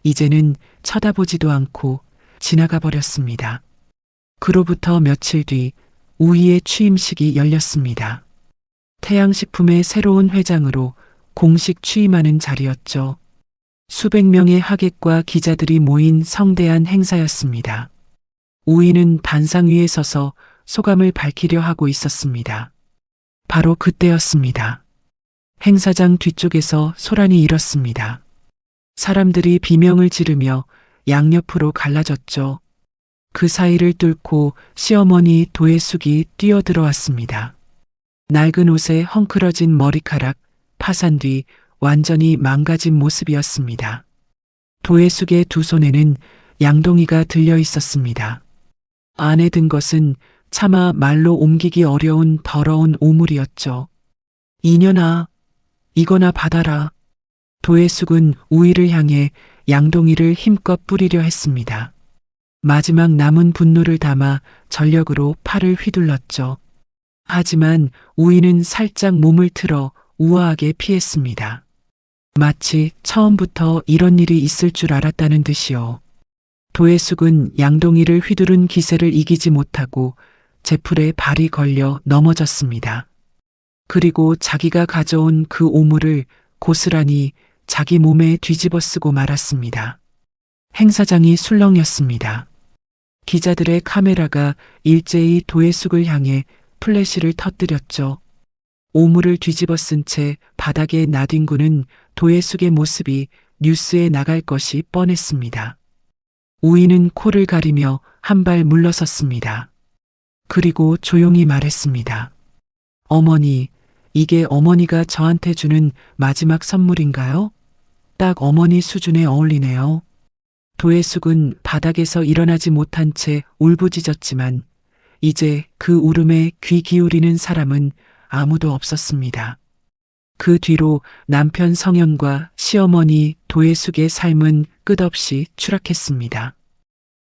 이제는 쳐다보지도 않고 지나가 버렸습니다. 그로부터 며칠 뒤 우희의 취임식이 열렸습니다. 태양식품의 새로운 회장으로 공식 취임하는 자리였죠. 수백 명의 하객과 기자들이 모인 성대한 행사였습니다. 우희는 단상 위에 서서 소감을 밝히려 하고 있었습니다. 바로 그때였습니다. 행사장 뒤쪽에서 소란이 일었습니다. 사람들이 비명을 지르며 양옆으로 갈라졌죠. 그 사이를 뚫고 시어머니 도예숙이 뛰어들어왔습니다. 낡은 옷에 헝클어진 머리카락, 파산 뒤 완전히 망가진 모습이었습니다. 도예숙의 두 손에는 양동이가 들려 있었습니다. 안에 든 것은 차마 말로 옮기기 어려운 더러운 오물이었죠. 이년아, 이거나 받아라. 도예숙은 우희를 향해 양동이를 힘껏 뿌리려 했습니다. 마지막 남은 분노를 담아 전력으로 팔을 휘둘렀죠. 하지만 우희는 살짝 몸을 틀어 우아하게 피했습니다. 마치 처음부터 이런 일이 있을 줄 알았다는 듯이요. 도예숙은 양동이를 휘두른 기세를 이기지 못하고 제풀에 발이 걸려 넘어졌습니다. 그리고 자기가 가져온 그 오물을 고스란히 자기 몸에 뒤집어 쓰고 말았습니다. 행사장이 술렁였습니다. 기자들의 카메라가 일제히 도예숙을 향해 플래시를 터뜨렸죠. 오물을 뒤집어 쓴 채 바닥에 나뒹구는 도예숙의 모습이 뉴스에 나갈 것이 뻔했습니다. 우희는 코를 가리며 한 발 물러섰습니다. 그리고 조용히 말했습니다. 어머니, 이게 어머니가 저한테 주는 마지막 선물인가요? 딱 어머니 수준에 어울리네요. 도예숙은 바닥에서 일어나지 못한 채 울부짖었지만 이제 그 울음에 귀 기울이는 사람은 아무도 없었습니다. 그 뒤로 남편 성현과 시어머니 도예숙의 삶은 끝없이 추락했습니다.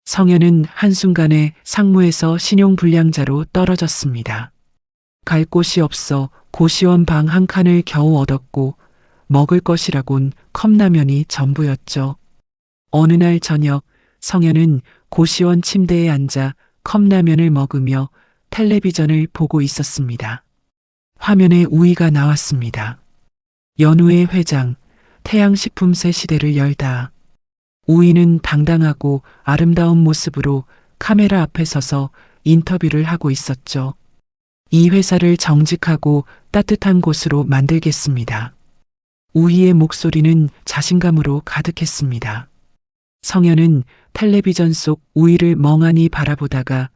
성현은 한순간에 상무에서 신용불량자로 떨어졌습니다. 갈 곳이 없어 고시원 방 한 칸을 겨우 얻었고 먹을 것이라곤 컵라면이 전부였죠. 어느 날 저녁 성현은 고시원 침대에 앉아 컵라면을 먹으며 텔레비전을 보고 있었습니다. 화면에 우희가 나왔습니다. 연우의 회장, 태양식품새 시대를 열다. 우희는 당당하고 아름다운 모습으로 카메라 앞에 서서 인터뷰를 하고 있었죠. 이 회사를 정직하고 따뜻한 곳으로 만들겠습니다. 우희의 목소리는 자신감으로 가득했습니다. 성현은 텔레비전 속 우희를 멍하니 바라보다가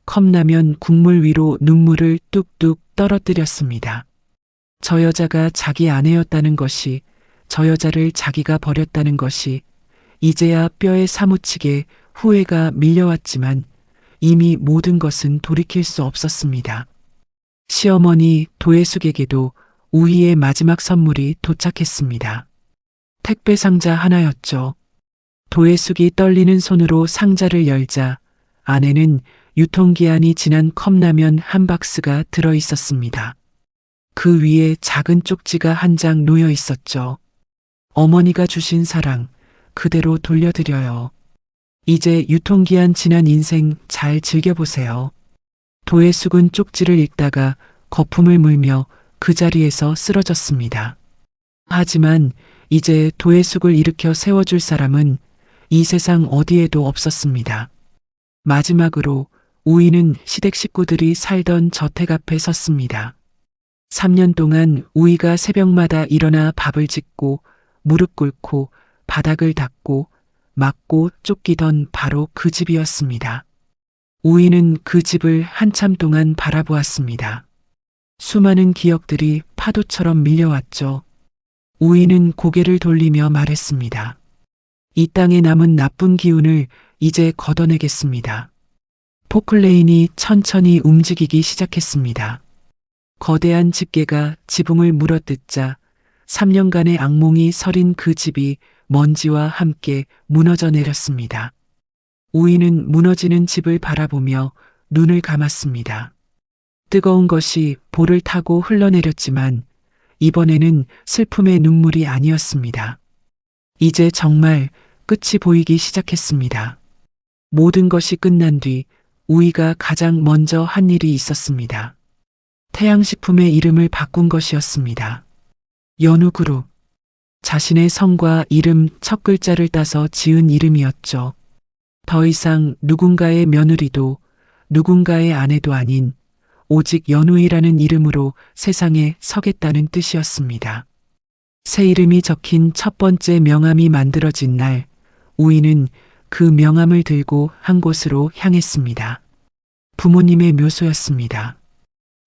컵라면 국물 위로 눈물을 뚝뚝 떨어뜨렸습니다. 저 여자가 자기 아내였다는 것이, 저 여자를 자기가 버렸다는 것이 이제야 뼈에 사무치게 후회가 밀려왔지만 이미 모든 것은 돌이킬 수 없었습니다. 시어머니 도예숙에게도 우희의 마지막 선물이 도착했습니다. 택배 상자 하나였죠. 도예숙이 떨리는 손으로 상자를 열자 안에는 유통기한이 지난 컵라면 한 박스가 들어 있었습니다. 그 위에 작은 쪽지가 한 장 놓여 있었죠. 어머니가 주신 사랑 그대로 돌려드려요. 이제 유통기한 지난 인생 잘 즐겨보세요. 도예숙은 쪽지를 읽다가 거품을 물며 그 자리에서 쓰러졌습니다. 하지만 이제 도예숙을 일으켜 세워줄 사람은 이 세상 어디에도 없었습니다. 마지막으로 우희는 시댁 식구들이 살던 저택 앞에 섰습니다. 3년 동안 우희가 새벽마다 일어나 밥을 짓고 무릎 꿇고 바닥을 닦고 맞고 쫓기던 바로 그 집이었습니다. 우희는 그 집을 한참 동안 바라보았습니다. 수많은 기억들이 파도처럼 밀려왔죠. 우희는 고개를 돌리며 말했습니다. 이 땅에 남은 나쁜 기운을 이제 걷어내겠습니다. 포클레인이 천천히 움직이기 시작했습니다. 거대한 집게가 지붕을 물어뜯자 3년간의 악몽이 서린 그 집이 먼지와 함께 무너져 내렸습니다. 우희는 무너지는 집을 바라보며 눈을 감았습니다. 뜨거운 것이 볼을 타고 흘러내렸지만 이번에는 슬픔의 눈물이 아니었습니다. 이제 정말 끝이 보이기 시작했습니다. 모든 것이 끝난 뒤 우희가 가장 먼저 한 일이 있었습니다. 태양식품의 이름을 바꾼 것이었습니다. 연우그룹. 자신의 성과 이름 첫 글자를 따서 지은 이름이었죠. 더 이상 누군가의 며느리도 누군가의 아내도 아닌 오직 연우이라는 이름으로 세상에 서겠다는 뜻이었습니다. 새 이름이 적힌 첫 번째 명함이 만들어진 날, 우희는 그 명함을 들고 한 곳으로 향했습니다. 부모님의 묘소였습니다.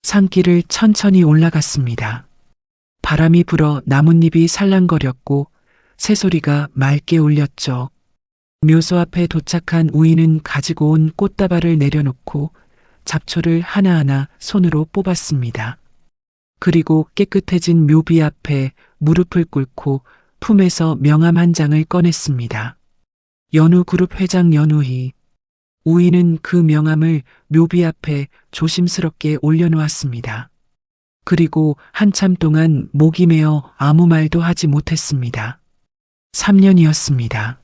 산길을 천천히 올라갔습니다. 바람이 불어 나뭇잎이 살랑거렸고 새소리가 맑게 울렸죠. 묘소 앞에 도착한 우이는 가지고 온 꽃다발을 내려놓고 잡초를 하나하나 손으로 뽑았습니다. 그리고 깨끗해진 묘비 앞에 무릎을 꿇고 품에서 명함 한 장을 꺼냈습니다. 연우그룹 회장 연우희. 우이는 그 명함을 묘비 앞에 조심스럽게 올려놓았습니다. 그리고 한참 동안 목이 메어 아무 말도 하지 못했습니다. 3년이었습니다.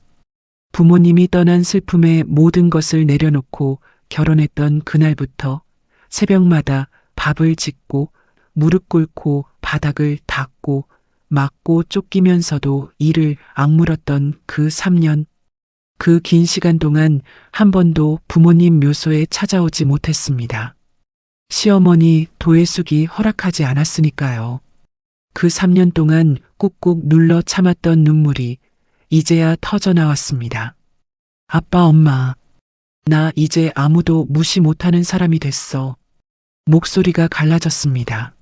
부모님이 떠난 슬픔에 모든 것을 내려놓고 결혼했던 그날부터 새벽마다 밥을 짓고 무릎 꿇고 바닥을 닦고 맞고 쫓기면서도 이를 악물었던 그 3년. 그 긴 시간 동안 한 번도 부모님 묘소에 찾아오지 못했습니다. 시어머니 도예숙이 허락하지 않았으니까요. 그 3년 동안 꾹꾹 눌러 참았던 눈물이 이제야 터져 나왔습니다. 아빠, 엄마, 나 이제 아무도 무시 못하는 사람이 됐어. 목소리가 갈라졌습니다.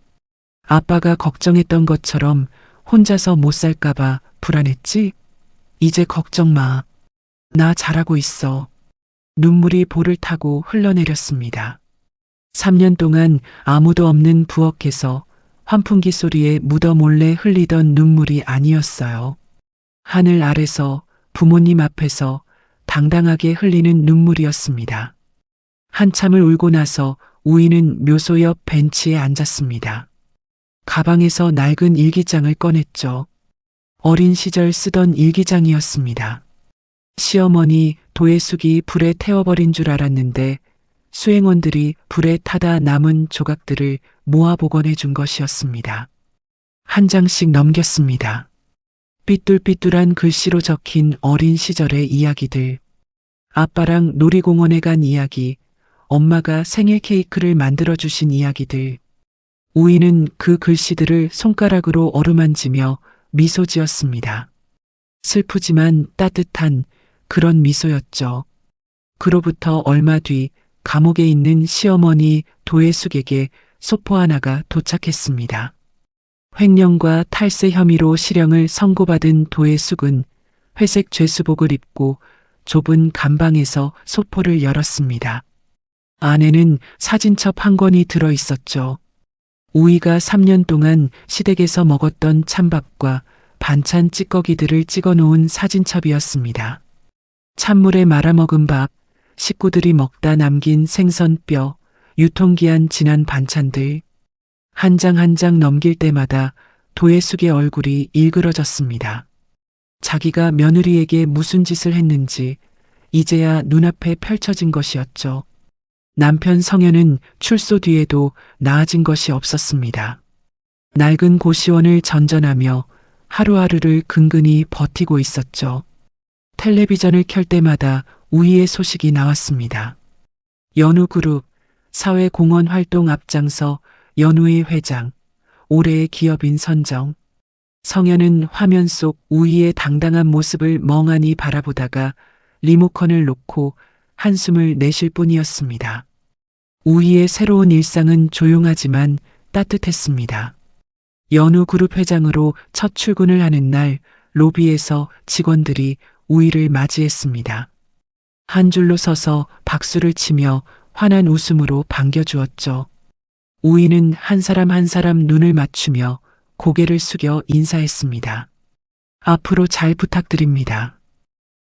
아빠가 걱정했던 것처럼 혼자서 못 살까봐 불안했지? 이제 걱정 마. 나 잘하고 있어. 눈물이 볼을 타고 흘러내렸습니다. 3년 동안 아무도 없는 부엌에서 환풍기 소리에 묻어 몰래 흘리던 눈물이 아니었어요. 하늘 아래서 부모님 앞에서 당당하게 흘리는 눈물이었습니다. 한참을 울고 나서 우이는 묘소 옆 벤치에 앉았습니다. 가방에서 낡은 일기장을 꺼냈죠. 어린 시절 쓰던 일기장이었습니다. 시어머니 도예숙이 불에 태워버린 줄 알았는데 수행원들이 불에 타다 남은 조각들을 모아 복원해 준 것이었습니다. 한 장씩 넘겼습니다. 삐뚤삐뚤한 글씨로 적힌 어린 시절의 이야기들. 아빠랑 놀이공원에 간 이야기, 엄마가 생일 케이크를 만들어 주신 이야기들. 우이는 그 글씨들을 손가락으로 어루만지며 미소 지었습니다. 슬프지만 따뜻한 그런 미소였죠. 그로부터 얼마 뒤 감옥에 있는 시어머니 도예숙에게 소포 하나가 도착했습니다. 횡령과 탈세 혐의로 실형을 선고받은 도예숙은 회색 죄수복을 입고 좁은 감방에서 소포를 열었습니다. 안에는 사진첩 한 권이 들어 있었죠. 우이가 3년 동안 시댁에서 먹었던 찬밥과 반찬 찌꺼기들을 찍어 놓은 사진첩이었습니다. 찬물에 말아먹은 밥, 식구들이 먹다 남긴 생선뼈, 유통기한 지난 반찬들. 한 장 한 장 넘길 때마다 도예숙의 얼굴이 일그러졌습니다. 자기가 며느리에게 무슨 짓을 했는지 이제야 눈앞에 펼쳐진 것이었죠. 남편 성현은 출소 뒤에도 나아진 것이 없었습니다. 낡은 고시원을 전전하며 하루하루를 근근히 버티고 있었죠. 텔레비전을 켤 때마다 우희의 소식이 나왔습니다. 연우그룹, 사회공헌 활동 앞장서 연우의 회장, 올해의 기업인 선정. 성현은 화면 속 우희의 당당한 모습을 멍하니 바라보다가 리모컨을 놓고 한숨을 내쉴 뿐이었습니다. 우희의 새로운 일상은 조용하지만 따뜻했습니다. 연우그룹 회장으로 첫 출근을 하는 날 로비에서 직원들이 우희를 맞이했습니다. 한 줄로 서서 박수를 치며 환한 웃음으로 반겨주었죠. 우희는 한 사람 한 사람 눈을 맞추며 고개를 숙여 인사했습니다. 앞으로 잘 부탁드립니다.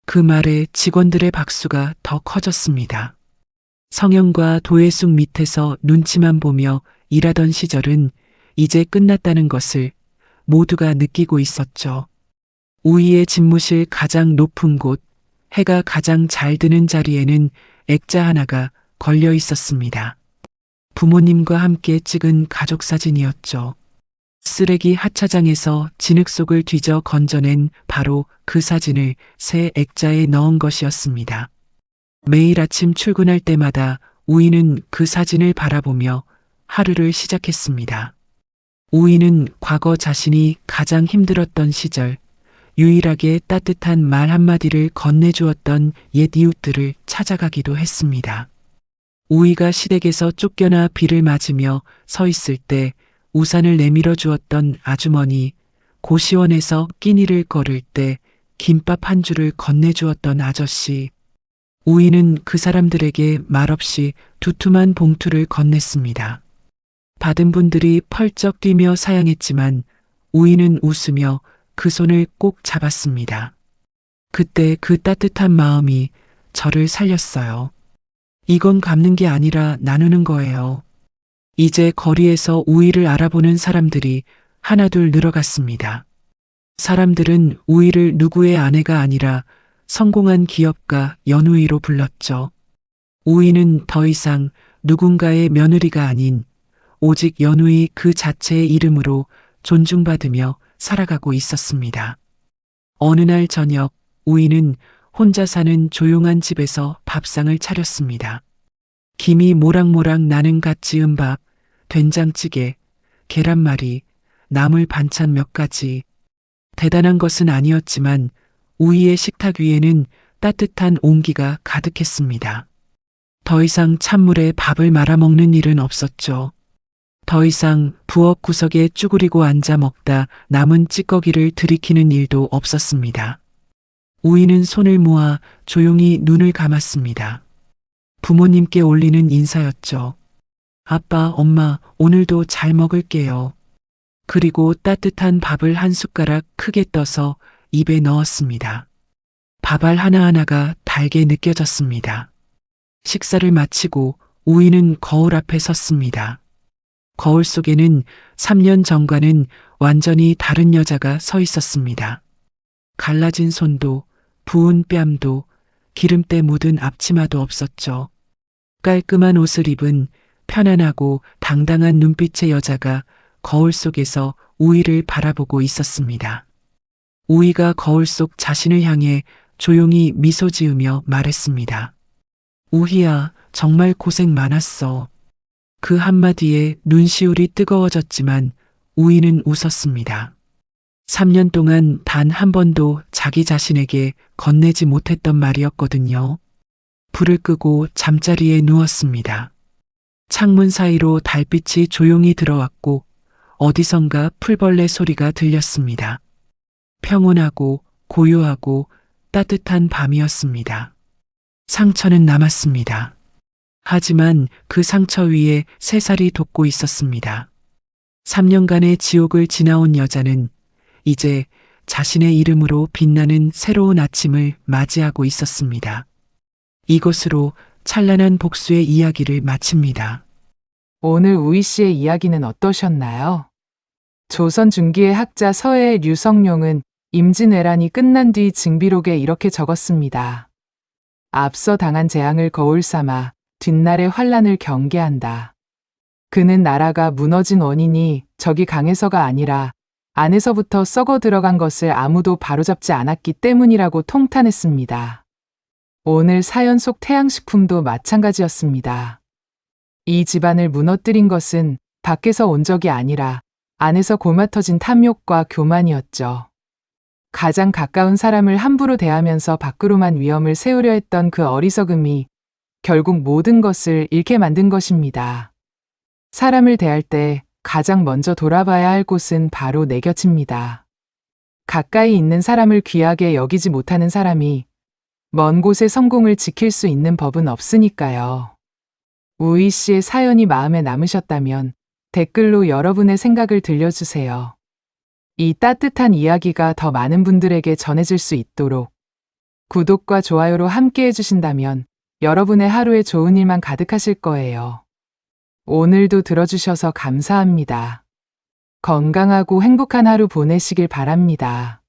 그 말에 직원들의 박수가 더 커졌습니다. 성현과 도예숙 밑에서 눈치만 보며 일하던 시절은 이제 끝났다는 것을 모두가 느끼고 있었죠. 우희의 집무실 가장 높은 곳, 해가 가장 잘 드는 자리에는 액자 하나가 걸려 있었습니다. 부모님과 함께 찍은 가족사진이었죠. 쓰레기 하차장에서 진흙 속을 뒤져 건져낸 바로 그 사진을 새 액자에 넣은 것이었습니다. 매일 아침 출근할 때마다 우희는 그 사진을 바라보며 하루를 시작했습니다. 우희는 과거 자신이 가장 힘들었던 시절, 유일하게 따뜻한 말 한마디를 건네주었던 옛 이웃들을 찾아가기도 했습니다. 우이가 시댁에서 쫓겨나 비를 맞으며 서 있을 때 우산을 내밀어 주었던 아주머니, 고시원에서 끼니를 거를 때 김밥 한 줄을 건네주었던 아저씨, 우이는 그 사람들에게 말없이 두툼한 봉투를 건넸습니다. 받은 분들이 펄쩍 뛰며 사양했지만 우이는 웃으며 그 손을 꼭 잡았습니다. 그때 그 따뜻한 마음이 저를 살렸어요. 이건 갚는 게 아니라 나누는 거예요. 이제 거리에서 우이를 알아보는 사람들이 하나둘 늘어갔습니다. 사람들은 우이를 누구의 아내가 아니라 성공한 기업가 연우이로 불렀죠. 우이는 더 이상 누군가의 며느리가 아닌 오직 연우이 그 자체의 이름으로 존중받으며 살아가고 있었습니다. 어느 날 저녁 우이는 혼자 사는 조용한 집에서 밥상을 차렸습니다. 김이 모락모락 나는 갓 지은 밥, 된장찌개, 계란말이, 나물 반찬 몇 가지. 대단한 것은 아니었지만 우이의 식탁 위에는 따뜻한 온기가 가득했습니다. 더 이상 찬물에 밥을 말아 먹는 일은 없었죠. 더 이상 부엌 구석에 쭈그리고 앉아 먹다 남은 찌꺼기를 들이키는 일도 없었습니다. 우이는 손을 모아 조용히 눈을 감았습니다. 부모님께 올리는 인사였죠. 아빠, 엄마, 오늘도 잘 먹을게요. 그리고 따뜻한 밥을 한 숟가락 크게 떠서 입에 넣었습니다. 밥알 하나하나가 달게 느껴졌습니다. 식사를 마치고 우이는 거울 앞에 섰습니다. 거울 속에는 3년 전과는 완전히 다른 여자가 서 있었습니다. 갈라진 손도, 부은 뺨도, 기름때 묻은 앞치마도 없었죠. 깔끔한 옷을 입은 편안하고 당당한 눈빛의 여자가 거울 속에서 우이를 바라보고 있었습니다. 우이가 거울 속 자신을 향해 조용히 미소 지으며 말했습니다. 우희야, 정말 고생 많았어. 그 한마디에 눈시울이 뜨거워졌지만 우이는 웃었습니다. 3년 동안 단 한 번도 자기 자신에게 건네지 못했던 말이었거든요. 불을 끄고 잠자리에 누웠습니다. 창문 사이로 달빛이 조용히 들어왔고 어디선가 풀벌레 소리가 들렸습니다. 평온하고 고요하고 따뜻한 밤이었습니다. 상처는 남았습니다. 하지만 그 상처 위에 새살이 돋고 있었습니다. 3년간의 지옥을 지나온 여자는 이제 자신의 이름으로 빛나는 새로운 아침을 맞이하고 있었습니다. 이것으로 찬란한 복수의 이야기를 마칩니다. 오늘 우희 씨의 이야기는 어떠셨나요? 조선 중기의 학자 서해의 류성룡은 임진왜란이 끝난 뒤 징비록에 이렇게 적었습니다. 앞서 당한 재앙을 거울 삼아 뒷날의 환란을 경계한다. 그는 나라가 무너진 원인이 적이 강해서가 아니라 안에서부터 썩어 들어간 것을 아무도 바로잡지 않았기 때문이라고 통탄했습니다. 오늘 사연 속 태양식품도 마찬가지였습니다. 이 집안을 무너뜨린 것은 밖에서 온 적이 아니라 안에서 고마터진 탐욕과 교만이었죠. 가장 가까운 사람을 함부로 대하면서 밖으로만 위험을 세우려 했던 그 어리석음이 결국 모든 것을 잃게 만든 것입니다. 사람을 대할 때 가장 먼저 돌아봐야 할 곳은 바로 내 곁입니다. 가까이 있는 사람을 귀하게 여기지 못하는 사람이 먼 곳의 성공을 지킬 수 있는 법은 없으니까요. 우희 씨의 사연이 마음에 남으셨다면 댓글로 여러분의 생각을 들려주세요. 이 따뜻한 이야기가 더 많은 분들에게 전해질 수 있도록 구독과 좋아요로 함께 해주신다면 여러분의 하루에 좋은 일만 가득하실 거예요. 오늘도 들어주셔서 감사합니다. 건강하고 행복한 하루 보내시길 바랍니다.